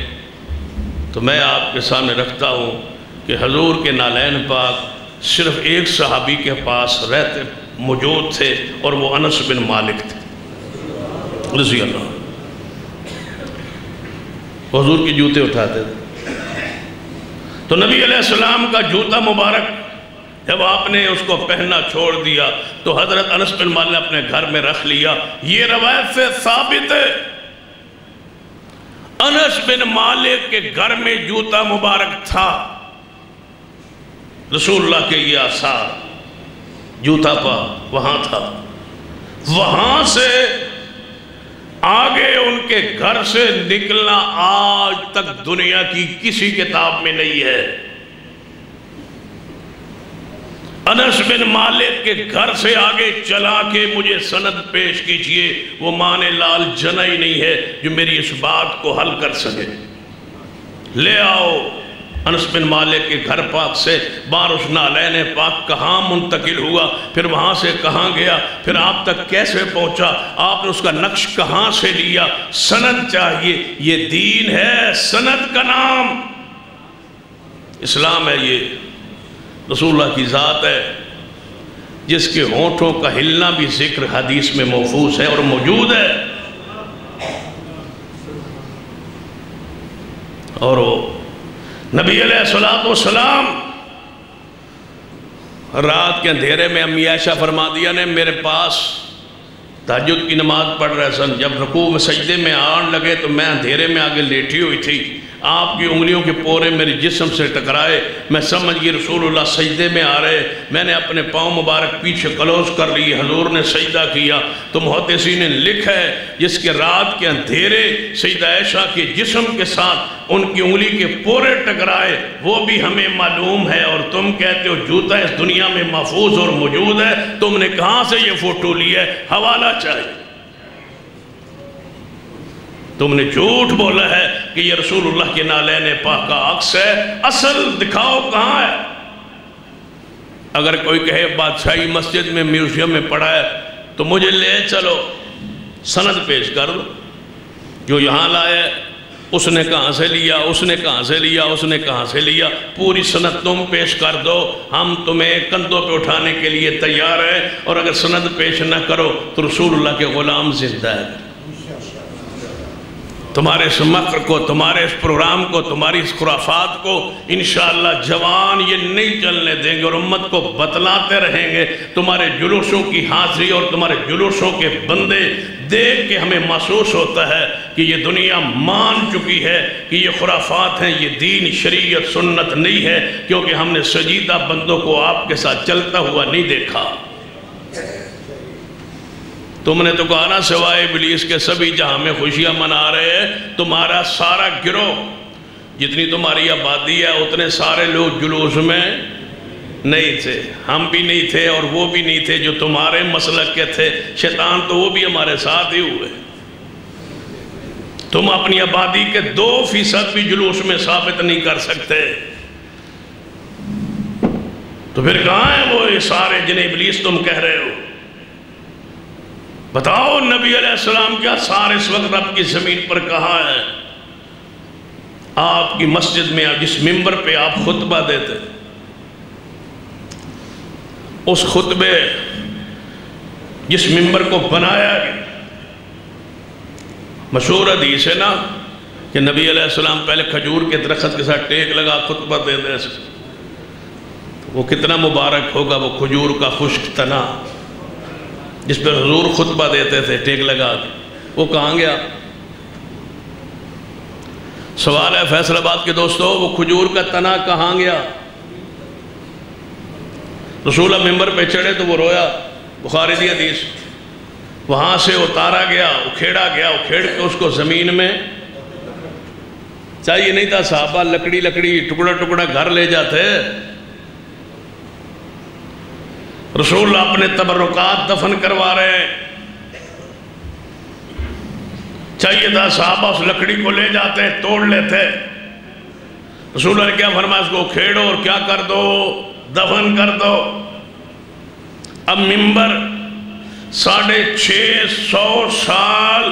تو میں آپ کے سامنے رکھتا ہوں کہ حضور کے نالین پاک صرف ایک صحابی کے پاس رہتے موجود تھے اور وہ انس بن مالک تھے رضی اللہ۔ حضور کی جوتے اٹھاتے تھے، تو نبی علیہ السلام کا جوتا مبارک جب آپ نے اس کو پہننا چھوڑ دیا تو حضرت انس بن مالک نے اپنے گھر میں رکھ لیا۔ یہ روایت سے ثابت ہے انس بن مالک کے گھر میں جوتا مبارک تھا، رسول اللہ کے یہ آثار۔ جوتا پا وہاں تھا، وہاں سے آگے ان کے گھر سے نکلنا آج تک دنیا کی کسی کتاب میں نہیں ہے۔ انس بن مالک کے گھر سے آگے چلا کے مجھے سند پیش کیجئے، وہ مان لال جنا ہی نہیں ہے جو میری اس بات کو حل کر سکے۔ لے آؤ انس بن مالک کے گھر پاک سے بارش نالین پاک کہاں منتقل ہوا، پھر وہاں سے کہاں گیا، پھر آپ تک کیسے پہنچا، آپ نے اس کا نقش کہاں سے لیا، سند چاہیے۔ یہ دین ہے، سند کا نام اسلام ہے۔ یہ رسول اللہ کی ذات ہے جس کے ہونٹوں کا ہلنا بھی ذکر حدیث میں محفوظ ہے اور موجود ہے۔ اور وہ نبی علیہ السلام رات کے اندھیرے میں امی عائشہ فرما دیا نے میرے پاس تہجد کی نماز پڑھ رہے سن، جب رکوع میں سجدے میں آن لگے تو میں اندھیرے میں آگے لیٹی ہوئی تھی، آپ کی انگلیوں کے پورے میرے جسم سے ٹکرائے، میں سمجھ گئی رسول اللہ سجدے میں آ رہے، میں نے اپنے پاؤں مبارک پیچھے کلوز کر لی، حضور نے سجدہ کیا۔ تو محدثین نے لکھا ہے جس کے رات کے اندھیرے سیدہ عائشہ کے جسم کے ساتھ ان کی انگلی کے پورے ٹکرائے، وہ بھی ہمیں معلوم ہے، اور تم کہتے ہو جوتا اس دنیا میں محفوظ اور موجود ہے، تم نے کہاں سے یہ فوٹو لی ہے؟ حوالہ چاہیے۔ تم نے جھوٹ بولا ہے کہ یہ رسول اللہ کے نالین پاک کا عکس ہے، اصل دکھاؤ کہاں ہے؟ اگر کوئی کہے بادشاہی مسجد میں میوزیم میں پڑا ہے تو مجھے لے چلو، سند پیش کر دو، جو یہاں لائے اس نے کہاں سے لیا، اس نے کہاں سے لیا، اس نے کہاں سے لیا، پوری سند تم پیش کر دو، ہم تمہیں کندھوں پہ اٹھانے کے لیے تیار ہیں۔ اور اگر سند پیش نہ کرو تو رسول اللہ کے غلام زندہ ہے۔ تمہارے اس مکر کو، تمہارے اس پروگرام کو، تمہاری اس خرافات کو انشاءاللہ جوان یہ نہیں چلنے دیں گے اور امت کو بتلاتے رہیں گے۔ تمہارے جلوسوں کی حاضری اور تمہارے جلوسوں کے بندے دیکھ کے ہمیں محسوس ہوتا ہے کہ یہ دنیا مان چکی ہے کہ یہ خرافات ہیں، یہ دین شریعت سنت نہیں ہے، کیونکہ ہم نے سجیدہ بندوں کو آپ کے ساتھ چلتا ہوا نہیں دیکھا۔ تم نے تو کہا نا سوائے ابلیس کے سبھی جہاں میں خوشیاں منا رہے ہیں، تمہارا سارا گروہ، جتنی تمہاری آبادی ہے اتنے سارے لوگ جلوس میں نہیں تھے، ہم بھی نہیں تھے اور وہ بھی نہیں تھے جو تمہارے مسلک کے تھے، شیطان تو وہ بھی ہمارے ساتھ ہی ہوئے۔ تم اپنی آبادی کے 2% بھی جلوس میں ثابت نہیں کر سکتے، تو پھر کہاں ہیں وہ سارے جنہیں ابلیس تم کہہ رہے ہو؟ بتاؤ نبی علیہ السلام کیا سارے اس وقت رب کی زمین پر کہاں ہے؟ آپ کی مسجد میں جس ممبر پہ آپ خطبہ دیتے، اس خطبے جس ممبر کو بنایا گیا، مشہور حدیث ہے نا کہ نبی علیہ السلام پہلے کھجور کے درخت کے ساتھ ٹیک لگا خطبہ دے دے، وہ کتنا مبارک ہوگا وہ کھجور کا خشک تنا جس پر حضور خطبہ دیتے تھے ٹیک لگا کے، وہ کہاں گیا؟ سوال ہے فیصل آباد کے دوستو، وہ کھجور کا تنا کہاں گیا؟ رسول اللہ ممبر پہ چڑھے تو وہ رویا، بخاری دی حدیث، وہاں سے اتارا گیا، اکھیڑا گیا، اکھیڑ کے اس کو زمین میں چاہیے نہیں تھا، صحابہ لکڑی ٹکڑا ٹکڑا گھر لے جاتے، رسول اللہ اپنے تبرکات دفن کروا رہے ہیں، چاہیے تھا صحابہ اس لکڑی کو لے جاتے توڑ لیتے، رسول اللہ نے کیا فرمایا؟ اس کو کھیڑو اور کیا کر دو؟ دفن کر دو۔ اب ممبر 650 سال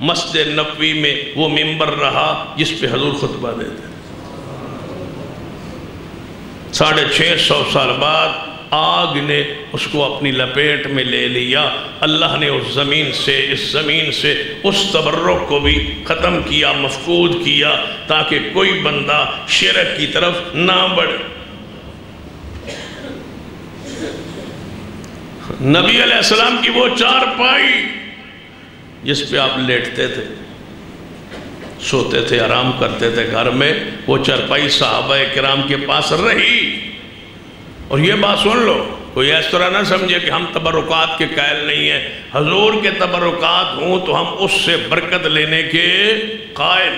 مسجد نبوی میں وہ ممبر رہا جس پہ حضور خطبہ دیتے، 650 سال بعد آگ نے اس کو اپنی لپیٹ میں لے لیا، اللہ نے اس زمین سے اس تبرک کو بھی ختم کیا، مفقود کیا، تاکہ کوئی بندہ شرک کی طرف نہ بڑھے۔ نبی علیہ السلام کی وہ چارپائی جس پہ آپ لیٹتے تھے، سوتے تھے، آرام کرتے تھے گھر میں، وہ چارپائی صحابہ کرام کے پاس رہی۔ اور یہ بات سن لو، کوئی اس طرح نہ سمجھے کہ ہم تبرکات کے قائل نہیں ہیں. حضور کے تبرکات ہوں تو ہم اس سے برکت لینے کے قائل.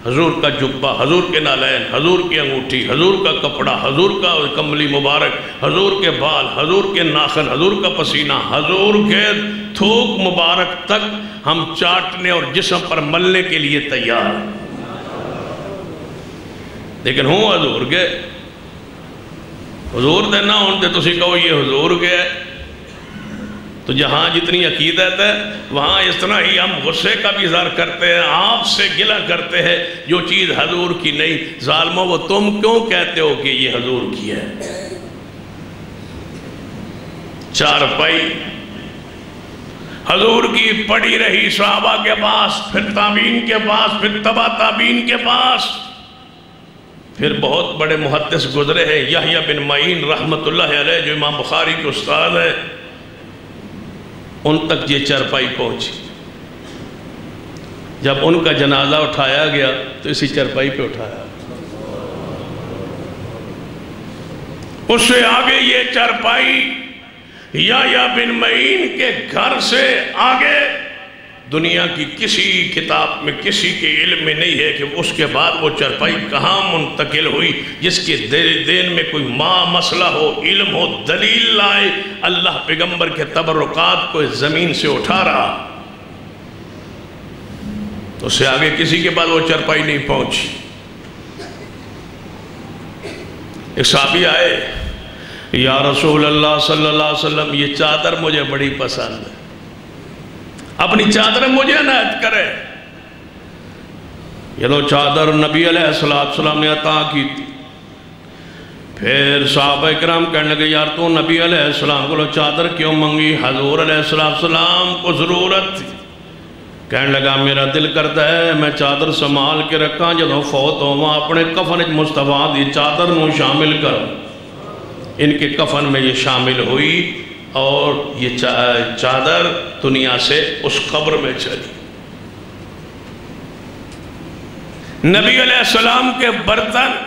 حضور کا جبہ، حضور کے نالین، حضور کی انگوٹھی، حضور کا کپڑا، حضور کا کملی مبارک، حضور کے بال، حضور کے ناخن، حضور کا پسینہ، حضور کے تھوک مبارک تک ہم چاٹنے اور جسم پر ملنے کے لیے تیار ہیں. لیکن ہوں حضور کے، حضور دے نہ ہوں تو تسی کہو یہ حضور کے. تو جہاں جتنی عقیدت ہے وہاں اس طرح ہی ہم غصے کا بھی اظہار کرتے ہیں، آپ سے گلہ کرتے ہیں جو چیز حضور کی نہیں. ظالموں وہ تم کیوں کہتے ہو کہ یہ حضور کی ہے؟ چارپائی حضور کی پڑی رہی صحابہ کے پاس، پھر تابعین کے پاس، پھر تبع تابعین کے پاس. پھر بہت بڑے محدث گزرے ہیں، یحییٰ بن معین رحمت اللہ علیہ جو امام بخاری کے استاد ہیں، ان تک یہ چارپائی پہنچی. جب ان کا جنازہ اٹھایا گیا تو اسی چارپائی پہ اٹھایا. اس سے آگے یہ چارپائی یحییٰ بن معین کے گھر سے آگے دنیا کی کسی کتاب میں کسی کے علم میں نہیں ہے کہ اس کے بعد وہ چارپائی کہاں منتقل ہوئی. جس کے دین میں کوئی مسئلہ ہو، علم ہو، دلیل لائے، اللہ پیغمبر کے تبرکات کو زمین سے اٹھا رہا. اس سے آگے کسی کے بعد وہ چارپائی نہیں پہنچی. ایک صحابی آئے، یا رسول اللہ صلی اللہ علیہ وسلم یہ چادر مجھے بڑی پسند ہے، اپنی چادر مجھے عنایت کرے. یہ لو چادر نبی علیہ السلام نے عطا کی تھی. پھر صحابہ اکرام کہنے لگے یار تو نبی علیہ السلام کو لو چادر کیوں منگی؟ حضور علیہ السلام کو ضرورت تھی. کہنے لگا میرا دل کرتا ہے میں چادر سنبھال کے رکھاں، جدوں فوت ہوا اپنے کفن مصطفیٰ دی چادر نو شامل کر. ان کے کفن میں یہ شامل ہوئی اور یہ چادر دنیا سے اس قبر میں چلی. نبی علیہ السلام کے برتن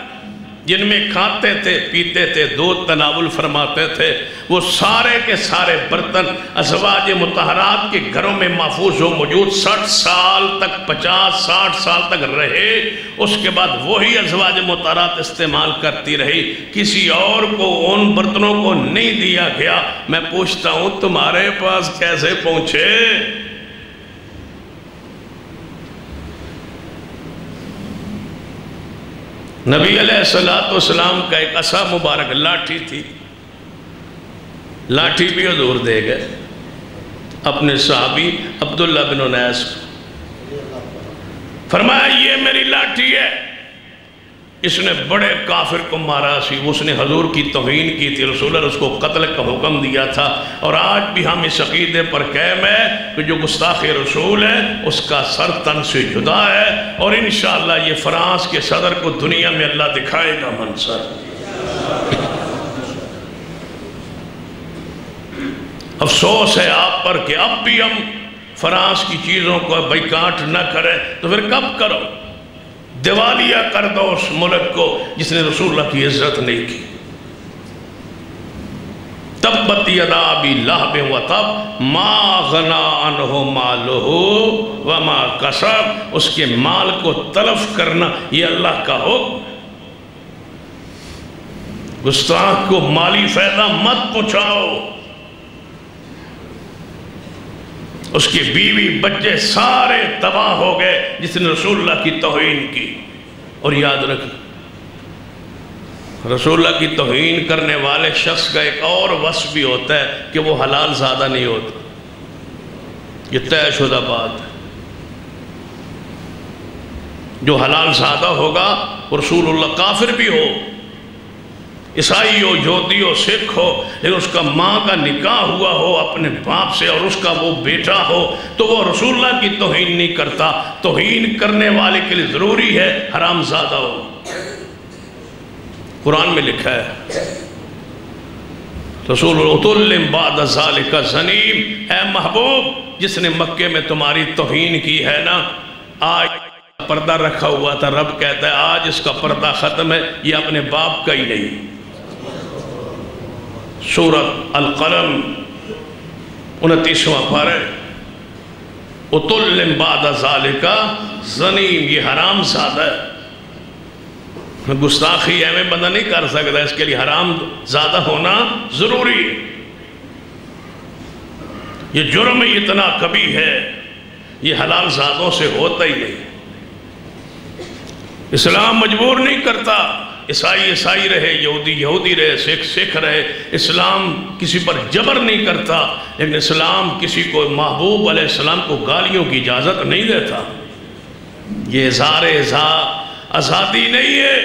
جن میں کھاتے تھے پیتے تھے دودھ تناول فرماتے تھے، وہ سارے کے سارے برتن ازواج مطہرات کے گھروں میں محفوظ و موجود 60 سال تک 50-60 سال تک رہے. اس کے بعد وہی ازواج مطہرات استعمال کرتی رہی، کسی اور کو ان برتنوں کو نہیں دیا گیا. میں پوچھتا ہوں تمہارے پاس کیسے پہنچے؟ نبی علیہ السلام کا ایک عصا مبارک لاٹھی تھی، لاٹھی بھی حضور دے گئے اپنے صحابی عبداللہ بن انیس کو. فرمایا یہ میری لاٹھی ہے. اس نے بڑے کافر کو مارا سی، اس نے حضور کی توہین کی تھی، رسول اللہ اس کو قتل کا حکم دیا تھا. اور آج بھی ہم اس عقیدے پر قائم ہے کہ جو گستاخ رسول ہے اس کا سر تن سے جدا ہے. اور انشاءاللہ یہ فرانس کے صدر کو دنیا میں اللہ دکھائے گا منظر. افسوس ہے آپ پر کہ اب بھی ہم فرانس کی چیزوں کو بائیکاٹ نہ کریں. تو پھر کب کرو؟ دیوالیہ کر دو اس ملک کو جس نے رسول اللہ کی عزت نہیں کی. تبت یدا ابی لہب وتب ما غنا عنہ مالہ وما کسب. اس کے مال کو تلف کرنا یہ اللہ کا حکم. گستاخ کو مالی فائدہ مت پہنچاؤ. اس کی بیوی بچے سارے تباہ ہو گئے جس نے رسول اللہ کی توہین کی. اور یاد رکھیں رسول اللہ کی توہین کرنے والے شخص کا ایک اور وصف بھی ہوتا ہے کہ وہ حلال زادہ نہیں ہوتا. یہ طے شدہ بات ہے. جو حلال زادہ ہوگا وہ رسول اللہ کافر بھی ہو، عیسائی ہو، یہودی ہو، سکھ ہو، لیکن اس کا ماں کا نکاح ہوا ہو اپنے باپ سے اور اس کا وہ بیٹا ہو تو وہ رسول اللہ کی توہین نہیں کرتا. توہین کرنے والے کے لیے ضروری ہے حرام زادہ ہو. قرآن میں لکھا ہے رسول اللہ بعد ذالک زنیم. اے محبوب جس نے مکے میں تمہاری توہین کی ہے نا، آج پردہ رکھا ہوا تھا، رب کہتا ہے آج اس کا پردہ ختم ہے، یہ اپنے باپ کا ہی نہیں. سورۃ القلم 29واں پارہ، اُتُلٍ بَعْدَ ذَلِكَ زَنِيمٌ، یہ حرام زادہ ہے، گستاخی میں بندہ نہیں کر سکتا، اس کے لیے حرام زادہ ہونا ضروری ہے۔ یہ جرم اتنا کبھی ہے، یہ حلال زادوں سے ہوتا ہی نہیں۔ اسلام مجبور نہیں کرتا، عیسائی عیسائی رہے، یہودی یہودی رہے، سکھ سکھ رہے، اسلام کسی پر جبر نہیں کرتا، لیکن اسلام کسی کو محبوب علیہ السلام کو گالیوں کی اجازت نہیں دیتا۔ یہ اظہار آزادی نہیں ہے،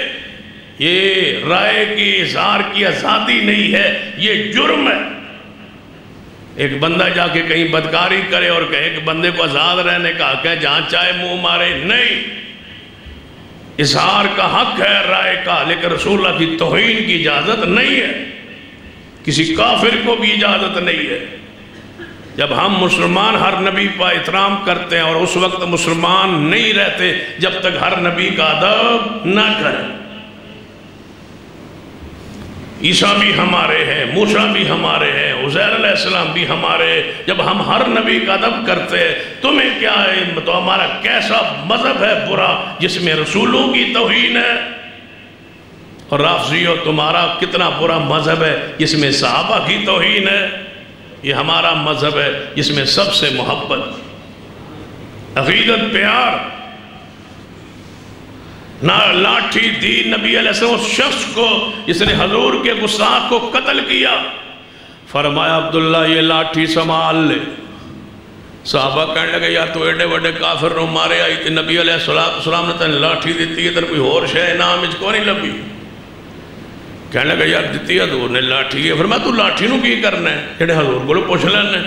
یہ رائے کی اظہار کی آزادی نہیں ہے، یہ جرم ہے۔ ایک بندہ جا کے کہیں بدکاری کرے اور کہے کہ بندے کو آزاد رہنے کا حق ہے، جہاں چاہے منہ مارے، نہیں۔ اظہار کا حق ہے رائے کا، لیکن رسول اللہ کی توہین کی اجازت نہیں ہے، کسی کافر کو بھی اجازت نہیں ہے۔ جب ہم مسلمان ہر نبی کا احترام کرتے ہیں، اور اس وقت مسلمان نہیں رہتے جب تک ہر نبی کا ادب نہ کریں۔ عیسیٰ بھی ہمارے ہیں، موسیٰ بھی ہمارے ہیں، عزیر علیہ السلام بھی ہمارے، جب ہم ہر نبی کا ادب کرتے ہیں، تمہیں کیا ہے؟ تو ہمارا کیسا مذہب ہے برا جس میں رسولوں کی توہین ہے؟ اور رافضیوں، تمہارا کتنا برا مذہب ہے جس میں صحابہ کی توہین ہے؟ یہ ہمارا مذہب ہے جس میں سب سے محبت، عقیدت، پیار، نہ لاٹھی دی نبی علیہ السلام اس شخص کو جس نے حضور کے گستاخ کو قتل کیا، فرمایا عبداللہ یہ لاٹھی سنبھال لے۔ صحابہ کہنے لگے یار تو ایڈے وڈے کافر نو مارے آئی تھی، نبی علیہ السلام نے تن لاٹھی دیتی ہے، تر کوئی اور شے نام اچ کو نہیں لبی؟ کہنے لگے یار دیتی ہے تو نے لاٹھی ہے، فرمایا تو لاٹھی نو کی کرنا ہے؟ جڑے حضور کو پوچھ لینے۔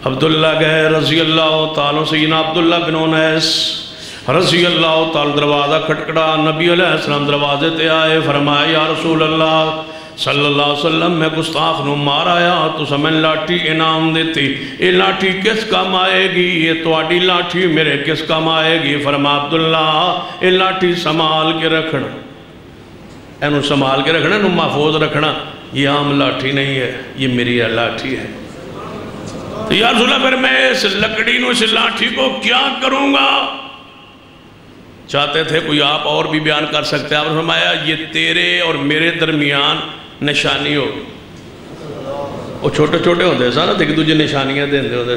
عبداللہ گئے رضی اللہ تعالیٰ، سیدنا عبداللہ بن انیس رضی اللہ تعالیٰ دروازہ کھٹکڑا، نبی علیہ السلام دروازے تے آئے، فرمایا یا رسول اللہ صلی اللہ علیہ وسلم میں گستاخ نو مار آیا تو سمیں لاٹھی انعام دیتی، یہ لاٹھی کس کام آئے گی؟ یہ تواڈی لاٹھی میرے کس کام آئے گی؟ فرمایا عبداللہ یہ لاٹھی سنبھال کے رکھنا، اینو سنبھال کے رکھنا، اینو محفوظ رکھنا، یہ عام لاٹھی نہیں ہے، یہ میری لاٹھی ہے۔ تو یا رسول اللہ پھر میں اس لکڑی نو اس لاٹھی کو کیا کروں گا؟ چاہتے تھے کوئی آپ اور بھی بیان کر سکتے ہیں، آپ نے فرمایا یہ تیرے اور میرے درمیان نشانی ہوگی۔ وہ چھوٹے چھوٹے ہوتے سا نا، دیکھ تجھے نشانیاں دیندے ہوتے،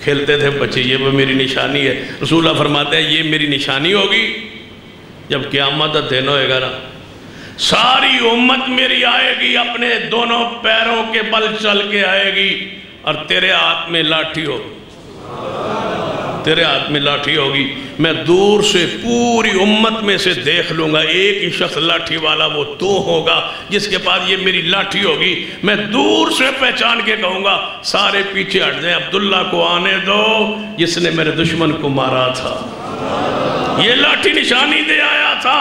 کھیلتے تھے بچے، یہ وہ میری نشانی ہے۔ رسول اللہ فرماتے ہیں یہ میری نشانی ہوگی جب قیامت دن ہوئے گا نا، ساری امت میری آئے گی، اپنے دونوں پیروں کے بل چل کے آئے گی، اور تیرے ہاتھ میں لاٹھی ہوگی، تیرے ہاتھ میں لاٹھی ہوگی۔ میں دور سے پوری امت میں سے دیکھ لوں گا، ایک ہی شخص لاٹھی والا وہ تو ہوگا جس کے پاس یہ میری لاٹھی ہوگی۔ میں دور سے پہچان کے کہوں گا سارے پیچھے ہٹ جائیں، عبداللہ کو آنے دو جس نے میرے دشمن کو مارا تھا، یہ لاٹھی نشانی دے آیا تھا۔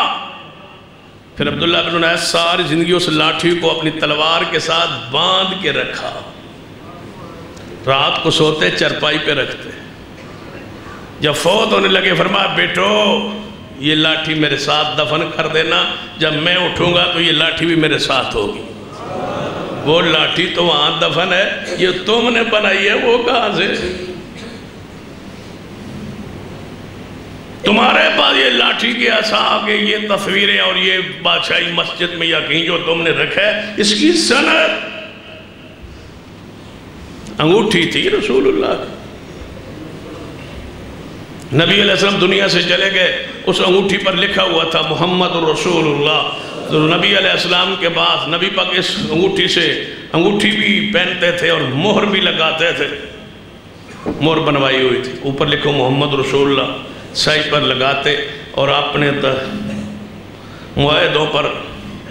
پھر عبداللہ بن انیس ساری زندگی اس لاٹھی کو اپنی تلوار کے ساتھ باندھ کے رکھا، رات کو سوتے چرپائی پہ رکھتے، جب فوت ہونے لگے فرمایا بیٹو یہ لاٹھی میرے ساتھ دفن کر دینا، جب میں اٹھوں گا تو یہ لاٹھی بھی میرے ساتھ ہوگی۔ وہ لاٹھی تو وہاں دفن ہے، یہ تم نے بنائی ہے، وہ کہاں سے؟ تمہارے پاس یہ لاٹھی کے اصحاب کے یہ تصویریں اور یہ بادشاہی مسجد میں یا کہیں جو تم نے رکھا ہے، اس کی سند انگوٹھی تھی رسول اللہ کی۔ نبی علیہ السلام دنیا سے چلے گئے، اس انگوٹھی پر لکھا ہوا تھا محمد رسول اللہ۔ تو نبی علیہ السلام کے بعد نبی پاک اس انگوٹھی سے انگوٹھی بھی پہنتے تھے اور مہر بھی لگاتے تھے، مہر بنوائی ہوئی تھی، اوپر لکھو محمد رسول اللہ، سائز پر لگاتے اور اپنے معاہدوں پر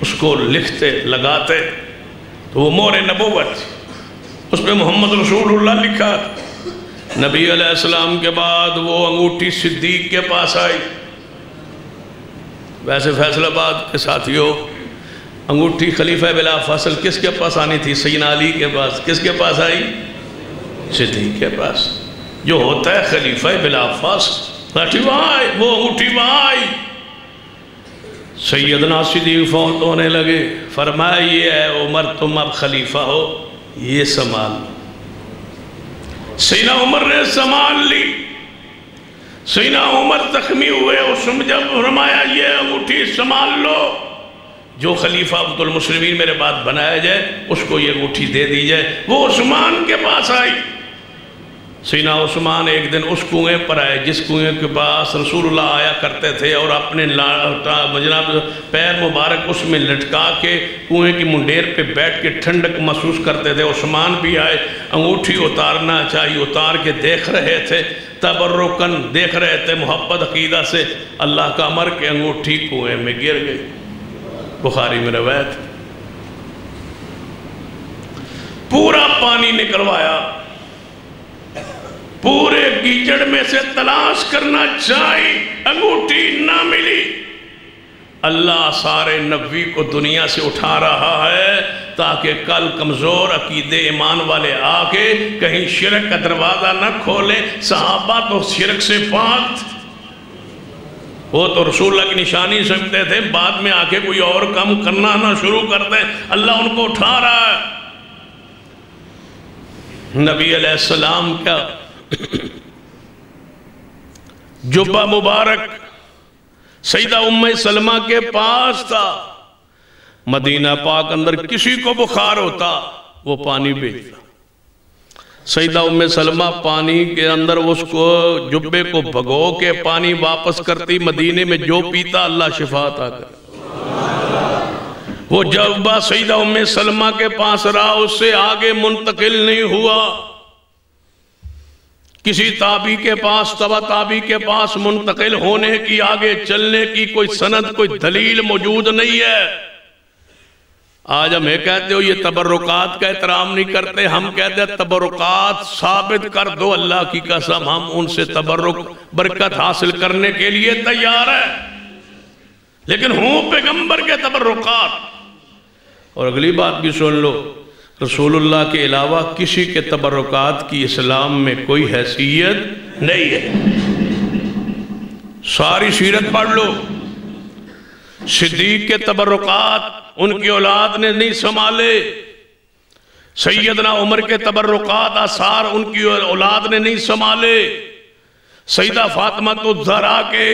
اس کو لکھتے لگاتے، تو وہ مہر نبوت تھی، اس پہ محمد رسول اللہ لکھا۔ نبی علیہ السلام کے بعد وہ انگوٹھی صدیق کے پاس آئی۔ ویسے فیصل آباد کے ساتھیوں انگوٹھی خلیفہ بلا فصل کس کے پاس آنی تھی؟ سیدنا علی کے پاس۔ کس کے پاس آئی؟ صدیق کے پاس۔ جو ہوتا ہے خلیفہ بلا فصل، وہ انگوٹھی وہاں آئی۔ سیدنا صدیق فوت ہونے لگے، فرمایا یہ ہے عمر تم اب خلیفہ ہو، یہ سنبھال۔ سیدنا عمر نے سنبھال لی۔ سیدنا عمر زخمی ہوئے، اس میں جب فرمایا یہ انگوٹھی سنبھال لو، جو خلیفہ عبد المسلمین میرے بعد بنایا جائے اس کو یہ انگوٹھی دے دی جائے۔ وہ عثمان کے پاس آئی۔ سیدنا عثمان ایک دن اس کنویں پر آئے جس کنویں کے پاس رسول اللہ آیا کرتے تھے، اور اپنے جناب پیر مبارک اس میں لٹکا کے کنویں کی منڈیر پہ بیٹھ کے ٹھنڈک محسوس کرتے تھے۔ عثمان بھی آئے، انگوٹھی اتارنا چاہیے، اتار کے دیکھ رہے تھے، تبرکن دیکھ رہے تھے محبت عقیدہ سے۔ اللہ کا امر کہ انگوٹھی کنویں میں گر گئی، بخاری میں روایت۔ پورا پانی نکلوایا، پورے کیچڑ میں سے تلاش کرنا چاہی، انگوٹھی نہ ملی۔ اللہ سارے نبی کو دنیا سے اٹھا رہا ہے تاکہ کل کمزور عقیدے ایمان والے آکے کہیں شرک کا دروازہ نہ کھولے۔ صحابہ تو شرک سے پاک تھے، وہ تو رسول اللہ کی نشانی سمجھتے تھے، بعد میں آکے کوئی اور کم کرنا نہ شروع کر دیں۔ اللہ ان کو اٹھا رہا ہے۔ نبی علیہ السلام کا جبہ مبارک سیدہ ام سلمہ کے پاس تھا۔ مدینہ پاک اندر کسی کو بخار ہوتا وہ پانی بھیجتا۔ سیدہ ام سلمہ پانی کے اندر اس کو جبے کو بھگو کے پانی واپس کرتی، مدینے میں جو پیتا اللہ شفا عطا کر۔ وہ جبہ سیدہ ام سلمہ کے پاس رہا، اس سے آگے منتقل نہیں ہوا۔ کسی تابعی کے پاس، تبع تابعی کے پاس منتقل ہونے کی، آگے چلنے کی کوئی سند، کوئی دلیل موجود نہیں ہے۔ آج ہمیں کہتے ہو یہ تبرکات کا احترام نہیں کرتے، ہم کہتے ہیں تبرکات ثابت کر دو، اللہ کی قسم ہم ان سے تبرک برکت حاصل کرنے کے لیے تیار ہیں، لیکن ہوں پیغمبر کے تبرکات۔ اور اگلی بات بھی سن لو، رسول اللہ کے علاوہ کسی کے تبرکات کی اسلام میں کوئی حیثیت نہیں ہے۔ ساری سیرت پڑھ لو، صدیق کے تبرکات ان کی اولاد نے نہیں سنبھالے، سیدنا عمر کے تبرکات آثار ان کی اولاد نے نہیں سنبھالے، سیدہ فاطمہ الزہرا کے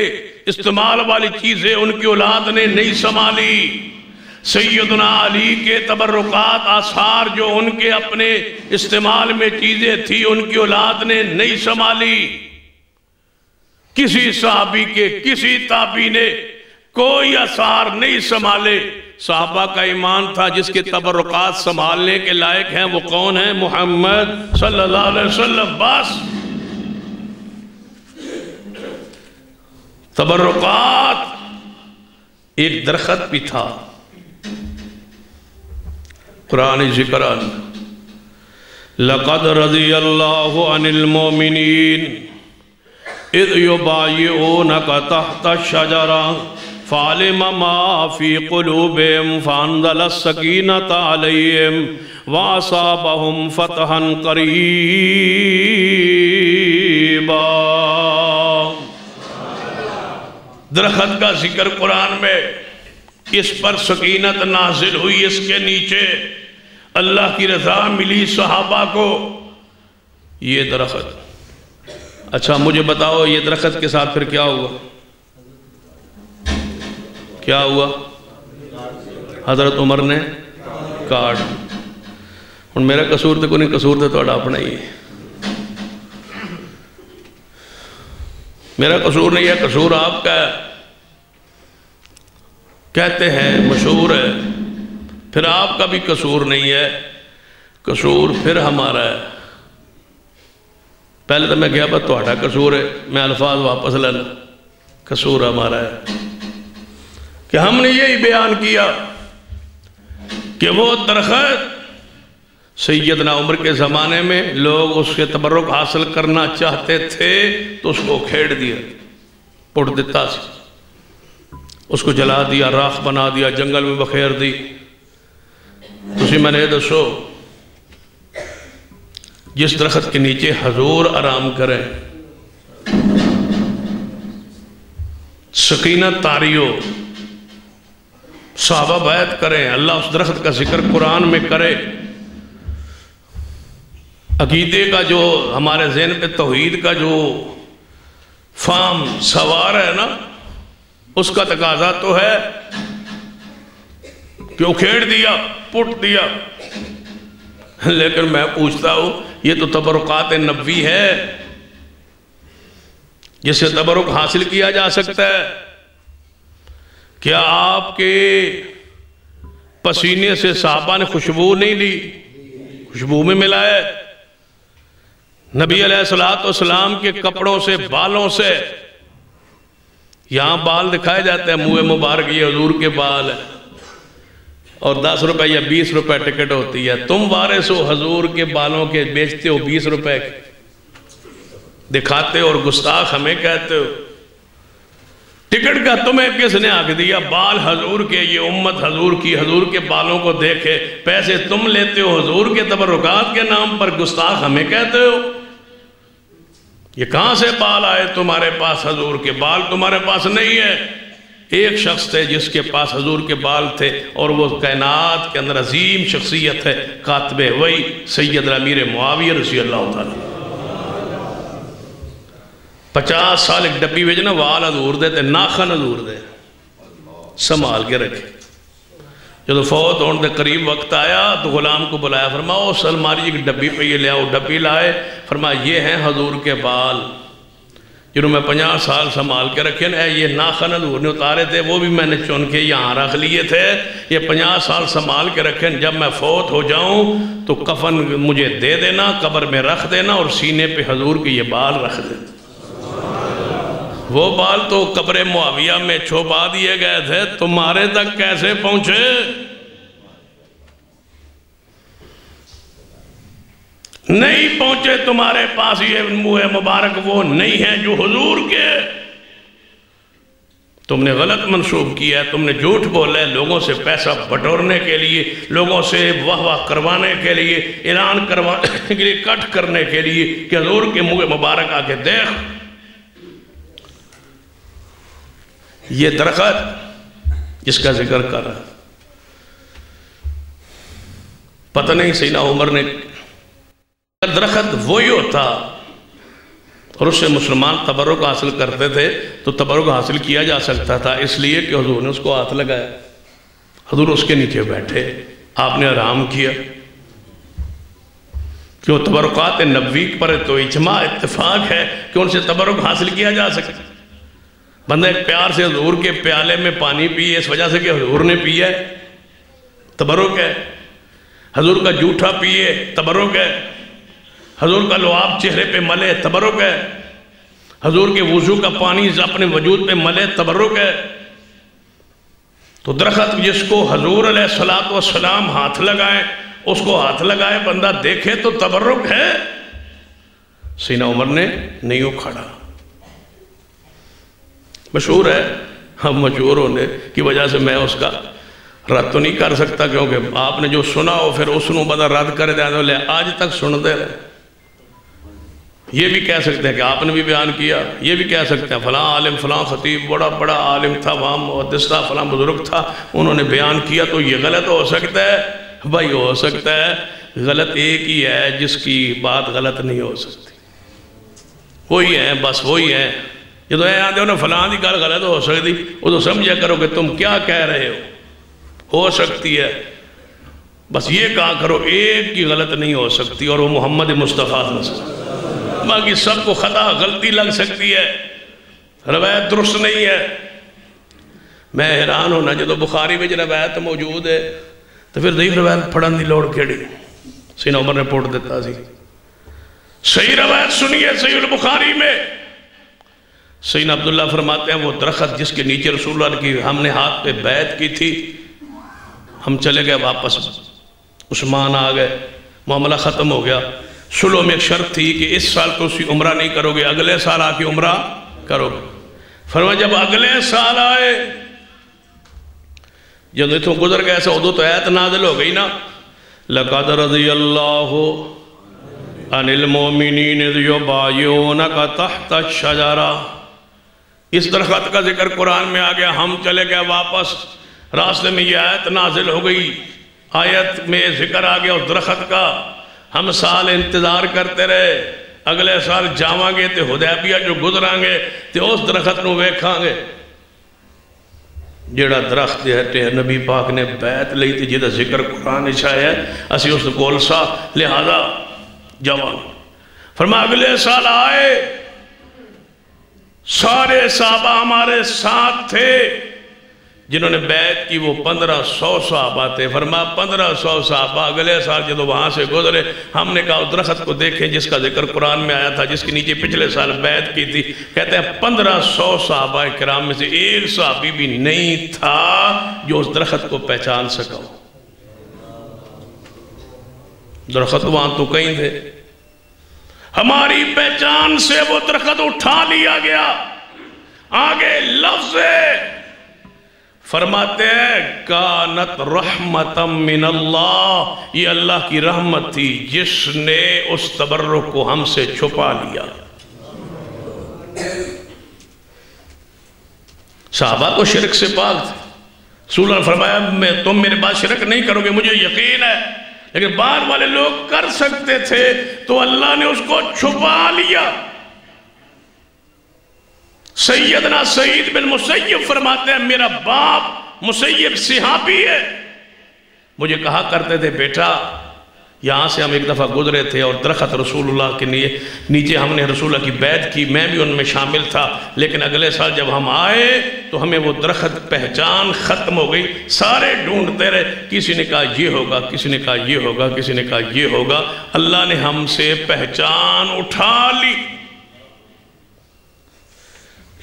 استعمال والی چیزیں ان کی اولاد نے نہیں سنبھالی، سیدنا علی کے تبرکات آثار جو ان کے اپنے استعمال میں چیزیں تھی ان کی اولاد نے نہیں سنبھالی۔ کسی صحابی کے، کسی تابعی نے کوئی آثار نہیں سنبھالے۔ صحابہ کا ایمان تھا جس کے تبرکات سنبھالنے کے لائق ہیں وہ کون ہیں؟ محمد صلی اللہ علیہ وسلم۔ بس تبرکات۔ ایک درخت بھی تھا، قرآن ذکر لَقَدْ رَضِيَ اللَّهُ عَنِ الْمُؤْمِنِينَ اِذْ يُبَايِعُونَكَ تَحْتَ الشَّجَرَةِ فَعَلِمَ مَا فِي قُلُوبِهِمْ فَأَنزَلَ السَّكِينَةَ عَلَيْهِمْ وَأَصَابَهُمْ فَتْحًا قَرِيبًا۔ درخت کا ذکر قرآن میں، اس پر سکینت نازل ہوئی، اس کے نیچے اللہ کی رضا ملی صحابہ کو۔ یہ درخت، اچھا مجھے بتاؤ یہ درخت کے ساتھ پھر کیا ہوا؟ کیا ہوا؟ حضرت عمر نے کاٹ۔ اور میرا قصور تھا کوئی نہیں، قصور تھا تو اپنا ہی ہے، میرا قصور نہیں ہے، قصور آپ کا ہے۔ کہتے ہیں مشہور ہے، پھر آپ کا بھی قصور نہیں ہے، قصور پھر ہمارا ہے۔ پہلے تو میں کہا بس تہاڈا قصور ہے، میں الفاظ واپس لینا، قصور ہمارا ہے کہ ہم نے یہی بیان کیا کہ وہ درخت سیدنا عمر کے زمانے میں لوگ اس کے تبرک حاصل کرنا چاہتے تھے تو اس کو کھیڑ دیا، پڑ دیتا سی، اس کو جلا دیا، راکھ بنا دیا، جنگل میں بخیر دی۔ تسی میں نے دسو جس درخت کے نیچے حضور آرام کریں، سکینت تاری ہو، صحابہ بیعت کریں، اللہ اس درخت کا ذکر قرآن میں کرے، عقیدے کا جو ہمارے ذہن پہ توحید کا جو فام سوار ہے نا، اس کا تقاضا تو ہے کہ اکھیڑ دیا، پٹ دیا۔ لیکن میں پوچھتا ہوں، یہ تو تبرکات نبوی ہے، جس سے تبرک حاصل کیا جا سکتا ہے۔ کیا آپ کے پسینے سے صحابہ نے خوشبو نہیں لی؟ خوشبو میں ملا ہے۔ نبی علیہ السلام کے کپڑوں سے، بالوں سے، یہاں بال دکھائے جاتے ہیں، منہ مبارک یہ حضور کے بال ہیں، اور 10 روپے یا 20 روپے ٹکٹ ہوتی ہے۔ تم وارث ہو حضور کے بالوں کے، بیچتے ہو 20 روپے دکھاتے ہو، اور گستاخ ہمیں کہتے ہو۔ ٹکٹ کا تمہیں کس نے حق دیا؟ بال حضور کے، یہ امت حضور کی، حضور کے بالوں کو دیکھے، پیسے تم لیتے ہو حضور کے تبرکات کے نام پر، گستاخ ہمیں کہتے ہو۔ یہ کہاں سے بال آئے تمہارے پاس؟ حضور کے بال تمہارے پاس نہیں ہے۔ ایک شخص تھے جس کے پاس حضور کے بال تھے، اور وہ کائنات کے اندر عظیم شخصیت ہے، کاتب وحی سیدنا امیر معاویہ رضی اللہ تعالیٰ۔ 50 سال ایک ڈبی بھیجنا، وال حضور دے تے ناخن حضور دے، سنبھال کے رکھے۔ جب فوت ہونے دے قریب وقت آیا تو غلام کو بلایا، فرمایا اس الماری ایک ڈبی پہ یہ لے آؤ۔ ڈبی لائے، فرمایا یہ ہیں حضور کے بال جنہوں میں 50 سال سنبھال کے رکھے نا، یہ ناخن حضور نے اتارے تھے، وہ بھی میں نے چن کے یہاں رکھ لیے تھے، یہ 50 سال سنبھال کے رکھے، جب میں فوت ہو جاؤں تو کفن مجھے دے دینا، قبر میں رکھ دینا، اور سینے پہ حضور کے یہ بال رکھ دینا۔ وہ بال تو قبر معاویہ میں چھپا دیے گئے تھے، تمہارے تک کیسے پہنچے؟ نہیں پہنچے تمہارے پاس، یہ منہ مبارک وہ نہیں ہیں جو حضور کے۔ تم نے غلط منسوب کیا ہے، تم نے جھوٹ بولا ہے، لوگوں سے پیسہ بٹورنے کے لیے، لوگوں سے واہ واہ کروانے کے لیے، اعلان کروانے کے لیے، کٹ کرنے کے لیے کہ حضور کے منہ مبارک آ کے دیکھ یہ درخت جس کا ذکر کر رہا۔ پتہ نہیں سیدنا عمر نے، درخت وہی ہوتا اور اس سے مسلمان تبرک حاصل کرتے تھے تو تبرک حاصل کیا جا سکتا تھا، اس لیے کہ حضور نے اس کو ہاتھ لگایا، حضور اس کے نیچے بیٹھے، آپ نے آرام کیا۔ کیوں؟ تبرکات نبوی پر تو اجماع اتفاق ہے کہ ان سے تبرک حاصل کیا جا سکتا۔ بندہ ایک پیار سے حضور کے پیالے میں پانی پیے اس وجہ سے کہ حضور نے پیا ہے، تبرک ہے۔ حضور کا جوٹھا پیے، تبرک ہے۔ حضور کا لعاب چہرے پہ ملے، تبرک ہے۔ حضور کے وضو کا پانی اپنے وجود پہ ملے، تبرک ہے۔ تو درخت جس کو حضور علیہ السلام ہاتھ لگائیں، اس کو ہاتھ لگائے بندہ دیکھے تو تبرک ہے۔ سیدنا عمر نے نہیں اکھاڑا۔ مشہور ہے، ہم مشہور ہونے کی وجہ سے میں اس کا رد تو نہیں کر سکتا، کیونکہ آپ نے جو سنا ہو پھر اس نو بندہ رد کر دیا، لے آج تک سنتے رہے۔ یہ بھی کہہ سکتے ہیں کہ آپ نے بھی بیان کیا، یہ بھی کہہ سکتے ہیں فلاں عالم، فلاں خطیب بڑا عالم تھا، وہاں محدث تھا، فلاں بزرگ تھا، انہوں نے بیان کیا تو یہ غلط ہو سکتا ہے۔ بھائی ہو سکتا ہے، غلط ایک ہی ہے جس کی بات غلط نہیں ہو سکتی، وہی ہے، بس وہی ہے۔ یہ تو آتے ہو نا فلاں دی گل غلط ہو سکتی، وہ تو سمجھا کرو کہ تم کیا کہہ رہے ہو سکتی ہے، بس یہ کہا کرو ایک کی غلط نہیں ہو سکتی، اور وہ محمد مصطفیٰ صلی اللہ علیہ وسلم۔ باقی سب کو خطا غلطی لگ سکتی ہے، روایت درست نہیں ہے۔ میں حیران ہونا جدو بخاری میں روایت موجود ہے تو پھر ضعیف روایت پڑھن دی لوڑ کیڑی؟ سیدنا عمر نے پوٹ دیتا سی، صحیح روایت سنیے صحیح البخاری میں۔ سیدنا عبداللہ فرماتے ہیں وہ درخت جس کے نیچے رسول اللہ کی ہم نے ہاتھ پہ بیعت کی تھی، ہم چلے گئے واپس، عثمان آ گئے، معاملہ ختم ہو گیا۔ سلو میں ایک شرط تھی کہ اس سال تو اسی عمرہ نہیں کرو گے، اگلے سال آ کے عمرہ کرو گے۔ فرمایا جب اگلے سال آئے، جب اتوں گزر گئے ایسا ادو تو آیت نازل ہو گئی نا، لَقَدْ رَضِيَ اللَّهُ عَنِ الْمُؤْمِنِينَ إِذْ يُبَايِعُونَكَ تَحْتَ الشَّجَرَةِ۔ اس درخت کا ذکر قرآن میں آ گیا، ہم چلے گئے واپس، راستے میں یہ آیت نازل ہو گئی، آیت میں ذکر آ گیا اس درخت کا، ہم سال انتظار کرتے رہے، اگلے سال جاواں گے تے حدیبیہ جو گزران گے تے اس درخت نو ویکھاں گے جیڑا درخت ہے تے نبی پاک نے بیعت لئی تے جیدہ ذکر قرآن اشایا ہے اسی اس کول سا لہذا جاواں گے۔ فرما اگلے سال آئے، سارے صحابہ ہمارے ساتھ تھے جنہوں نے بیعت کی، وہ 1500 صحابہ تھے۔ فرما 1500 صحابہ اگلے سال جب وہاں سے گزرے، ہم نے کہا درخت کو دیکھیں جس کا ذکر قرآن میں آیا تھا، جس کے نیچے پچھلے سال بیعت کی تھی۔ کہتے ہیں 1500 صحابہ کرام میں سے ایک صحابی بھی نہیں تھا جو اس درخت کو پہچان سکا۔ درخت وہاں تو کہیں تھے، ہماری پہچان سے وہ درخت اٹھا لیا گیا۔ آگے لفظ ہے، فرماتے ہیں کانت رحمتم من اللہ، یہ اللہ کی رحمت تھی جس نے اس تبرک کو ہم سے چھپا لیا۔ صحابہ کو شرک سے پاک تھے، رسول اللہ نے فرمایا تم میرے بعد شرک نہیں کرو گے، مجھے یقین ہے، لیکن بعد والے لوگ کر سکتے تھے تو اللہ نے اس کو چھپا لیا۔ سیدنا سعید بن مسیب فرماتے ہیں میرا باپ مسیب صحابی ہے، مجھے کہا کرتے تھے بیٹا یہاں سے ہم ایک دفعہ گزرے تھے اور درخت رسول اللہ کے نیچے ہم نے رسول اللہ کی بیعت کی، میں بھی ان میں شامل تھا، لیکن اگلے سال جب ہم آئے تو ہمیں وہ درخت پہچان ختم ہو گئی، سارے ڈھونڈتے رہے، کسی نے کہا یہ ہوگا، کسی نے کہا یہ ہوگا، کسی نے کہا یہ ہوگا، اللہ نے ہم سے پہچان اٹھا لی۔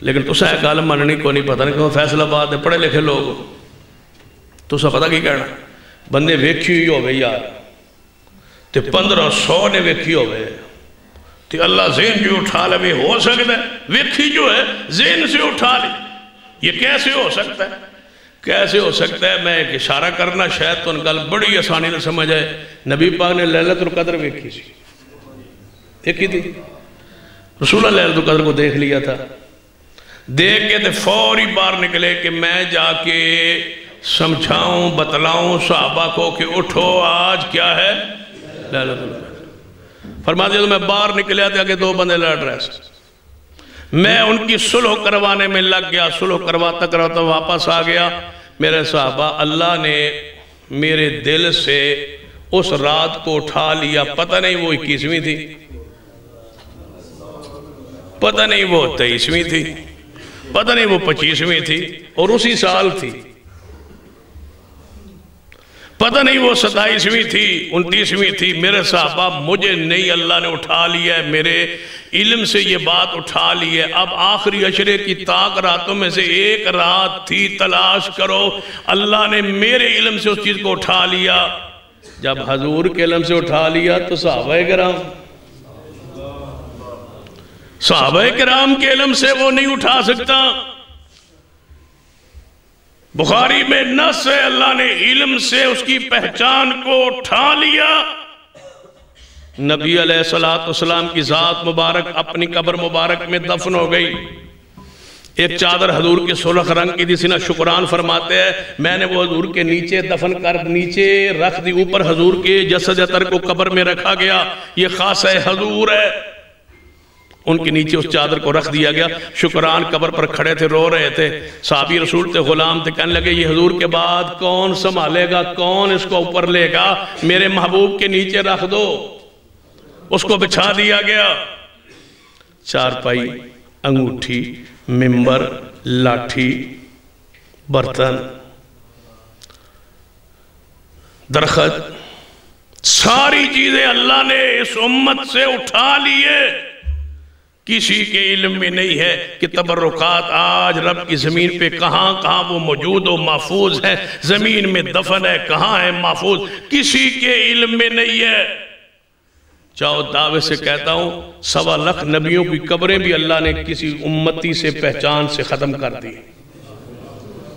لیکن تو سا ایک عالم مننی کو نہیں پتہ نہیں کہ فیصل آباد ہے، پڑھے لکھے لوگ تو سا پتہ کی کہنا بندے ویکھی ہوئی ہوئے یار تے 1500 نے ویکھی ہوئے تے اللہ ذہن جو اٹھا لے ہو سکتا ہے، ویکھی جو ہے ذہن سے اٹھا لے، یہ کیسے ہو سکتا ہے؟ کیسے ہو سکتا ہے؟ میں ایک اشارہ کرنا شاید تو ان کا بڑی آسانی نہ سمجھ آئے، نبی پاک نے لیلۃ القدر ویکھی سی، دیکھی تھی، رسول اللہ لیلۃ القدر کو دیکھ لیا تھا، دیکھ کے فوری باہر نکلے کہ میں جا کے سمجھاؤں بتلاؤں صحابہ کو کہ اٹھو آج کیا ہے لیلۃ القدر۔ فرماتے ہیں تو میں باہر نکلیا تھا کہ 2 بندے لڑ رہے تھے، میں ان کی صلح کروانے میں لگ گیا، صلح کرواتا کرواتا واپس آ گیا۔ میرے صحابہ اللہ نے میرے دل سے اس رات کو اٹھا لیا، پتہ نہیں وہ 21ویں تھی، پتہ نہیں وہ 23ویں تھی، پتہ نہیں وہ 25ویں تھی اور اسی سال تھی، پتہ نہیں وہ 27ویں تھی 29ویں تھی۔ میرے صحابہ مجھے نہیں، اللہ نے اٹھا لیا ہے، میرے علم سے یہ بات اٹھا لی ہے۔ اب آخری عشرے کی طاق راتوں میں سے ایک رات تھی، تلاش کرو، اللہ نے میرے علم سے اس چیز کو اٹھا لیا۔ جب حضور کے علم سے اٹھا لیا تو صحابہ کرام کے علم سے وہ نہیں اٹھا سکتا۔ بخاری میں نص ہے اللہ نے علم سے اس کی پہچان کو اٹھا لیا۔ نبی علیہ السلام کی ذات مبارک اپنی قبر مبارک میں دفن ہو گئی، ایک چادر حضور کے سرخ رنگ کی جس نے شکران فرماتے ہیں میں نے وہ حضور کے نیچے دفن کر نیچے رکھ دی، اوپر حضور کے جسد اطہر کو قبر میں رکھا گیا، یہ خاصہ حضور ہے، ان کے نیچے اس چادر کو رکھ دیا گیا۔ شکران قبر پر کھڑے تھے، رو رہے تھے، صحابی رسول تھے، غلام تھے، کہنے لگے یہ حضور کے بعد کون سنبھالے گا، کون اس کو اوپر لے گا، میرے محبوب کے نیچے رکھ دو۔ اس کو بچھا دیا گیا، چارپائی، انگوٹھی، ممبر، لاٹھی، برتن، درخت، ساری چیزیں اللہ نے اس امت سے اٹھا لیے۔ کسی کے علم میں نہیں ہے کہ تبرکات آج رب کی زمین پہ کہاں کہاں وہ موجود و محفوظ ہے، زمین میں دفن ہے، کہاں ہے محفوظ، کسی کے علم میں نہیں ہے۔ چاہو دعوے سے کہتا ہوں 1.25 لاکھ نبیوں کی قبریں بھی اللہ نے کسی امتی سے پہچان سے ختم کر دی۔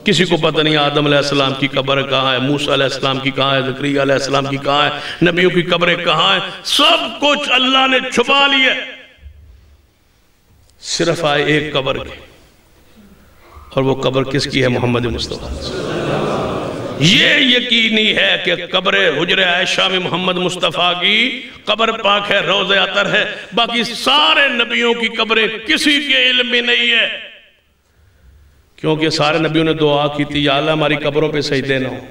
کسی کو پتہ نہیں آدم علیہ السلام کی قبر کہاں ہے، موسیٰ علیہ السلام کی کہاں ہے، زکریا علیہ السلام کی کہاں ہے، نبیوں کی قبریں کہاں ہیں، سب کچھ اللہ نے چھپا لیا۔ صرف آئے ایک قبر کی، اور وہ قبر کس کی ہے؟ محمد مصطفیٰ۔ یہ یقینی ہے کہ قبر حجر عائشہ میں محمد مصطفیٰ کی قبر پاک ہے، روضہ عطر ہے، باقی سارے نبیوں کی قبریں کسی کے علم میں نہیں ہے، کیونکہ سارے نبیوں نے دعا کی تھی یا اللہ ہماری قبروں پہ سجدے نہ ہو۔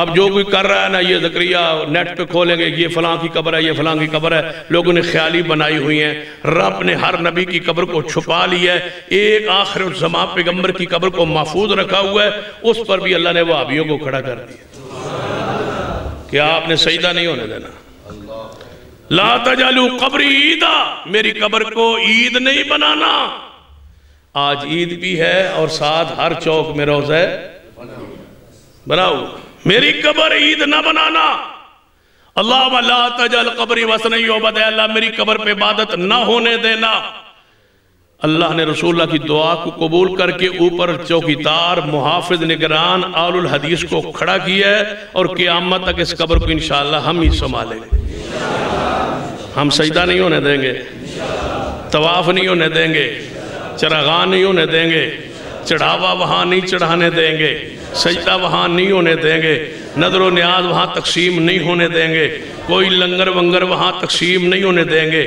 اب جو کوئی کر رہا ہے نا، یہ زکریا نیٹ پہ کھولیں گے یہ فلاں کی قبر ہے، یہ فلاں کی قبر ہے، لوگوں نے خیالی بنائی ہوئی ہیں۔ رب نے ہر نبی کی قبر کو چھپا لیا ہے، ایک آخر الزمان پیغمبر کی قبر کو محفوظ رکھا ہوا ہے، اس پر بھی اللہ نے وہابیوں کو کھڑا کر دیا کہ آپ نے سجدہ نہیں ہونے دینا۔ لا تجعلوا قبری عیدا، میری قبر کو عید نہیں بنانا۔ آج عید بھی ہے اور ساتھ ہر چوک میں روزہ بناؤ، میری قبر عید نہ بنانا۔ اللہ لا تجعل قبری وثنا یعبد، اللہ میری قبر پہ عبادت نہ ہونے دینا۔ اللہ نے رسول اللہ کی دعا کو قبول کر کے اوپر چوکیدار محافظ نگران آل الحدیث کو کھڑا کیا ہے، اور قیامت تک اس قبر کو انشاءاللہ ہم ہی سنبھالیں گے۔ ہم سجدہ نہیں ہونے دیں گے، طواف نہیں ہونے دیں گے، چراغاں نہیں ہونے دیں گے، چڑھاوا وہاں نہیں چڑھانے دیں گے، سجدہ وہاں نہیں ہونے دیں گے، نظر و نیاز وہاں تقسیم نہیں ہونے دیں گے، کوئی لنگر ونگر وہاں تقسیم نہیں ہونے دیں گے،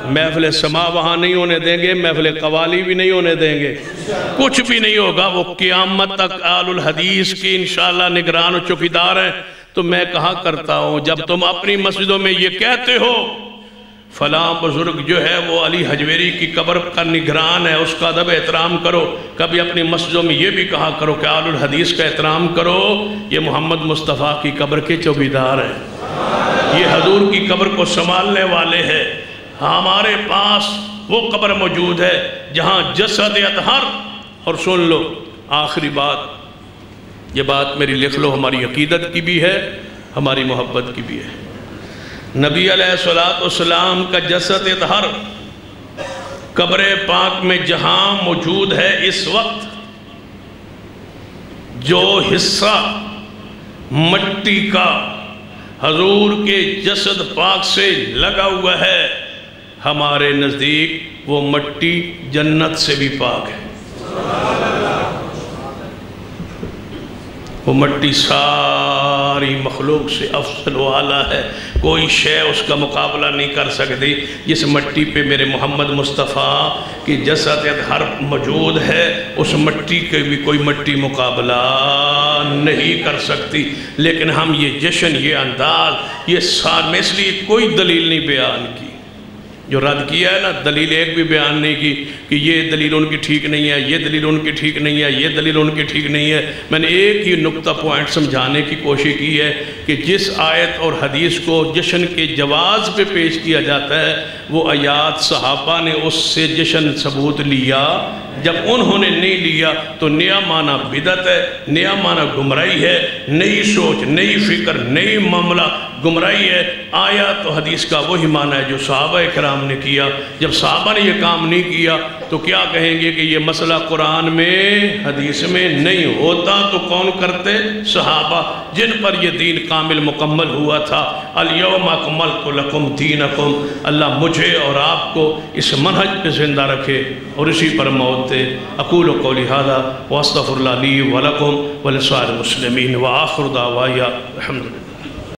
محفل سما وہاں نہیں ہونے دیں گے، محفل قوالی بھی نہیں ہونے دیں گے، کچھ بھی نہیں ہوگا۔ وہ قیامت تک آل الحدیث کی انشاءاللہ نگران و چوکیدار ہیں۔ تو میں کہا کرتا ہوں، جب تم اپنی مسجدوں میں یہ کہتے ہو فلاں بزرگ جو ہے وہ علی حجویری کی قبر کا نگران ہے، اس کا ادب احترام کرو، کبھی اپنی مسجدوں میں یہ بھی کہا کرو کہ آل الحدیث کا احترام کرو، یہ محمد مصطفیٰ کی قبر کے چوکیدار ہیں، یہ حضور کی قبر کو سنبھالنے والے ہیں۔ ہمارے پاس وہ قبر موجود ہے جہاں جسد اطہر، اور سن لو آخری بات، یہ بات میری لکھ لو، ہماری عقیدت کی بھی ہے، ہماری محبت کی بھی ہے۔ نبی علیہ السلام کا جسد اطہر قبر پاک میں جہاں موجود ہے، اس وقت جو حصہ مٹی کا حضور کے جسد پاک سے لگا ہوا ہے، ہمارے نزدیک وہ مٹی جنت سے بھی پاک ہے۔ وہ مٹی ساری مخلوق سے افضل و اعلیٰ ہے، کوئی شے اس کا مقابلہ نہیں کر سکتی۔ جس مٹی پہ میرے محمد مصطفیٰ کی جسد اطہر موجود ہے، اس مٹی کے بھی کوئی مٹی مقابلہ نہیں کر سکتی۔ لیکن ہم یہ جشن، یہ انداز، یہ میں اس لیے کوئی دلیل نہیں بیان کی، جو رد کیا ہے نا، دلیل ایک بھی بیان نہیں کی کہ یہ دلیل ان کی ٹھیک نہیں ہے، یہ دلیل ان کی ٹھیک نہیں ہے، یہ دلیل ان کی ٹھیک نہیں ہے۔ میں نے ایک ہی نقطہ پوائنٹ سمجھانے کی کوشش کی ہے کہ جس آیت اور حدیث کو جشن کے جواز پہ پیش کیا جاتا ہے، وہ آیات صحابہ نے اس سے جشن ثبوت لیا، جب انہوں نے نہیں لیا تو نیا معنی بدعت ہے، نیا معنی گمراہی ہے، نئی سوچ، نئی فکر، نئی معاملہ گمراہی ہے۔ آیات و حدیث کا وہی معنی ہے جو صحابہ کرام نے کیا۔ جب صحابہ نے یہ کام نہیں کیا تو کیا کہیں گے کہ یہ مسئلہ قرآن میں حدیث میں نہیں ہوتا، تو کون کرتے؟ صحابہ، جن پر یہ دین کامل مکمل ہوا تھا۔ الیوم اکملت لکم دینکم، اللہ مجھے اور آپ کو اس منہج پہ زندہ رکھے اور اسی پر موت دے۔ اقول قولی ھذا واستغفر اللہ لی ولکم ولسائر المسلمین وآخر دعوایا الحمدللہ۔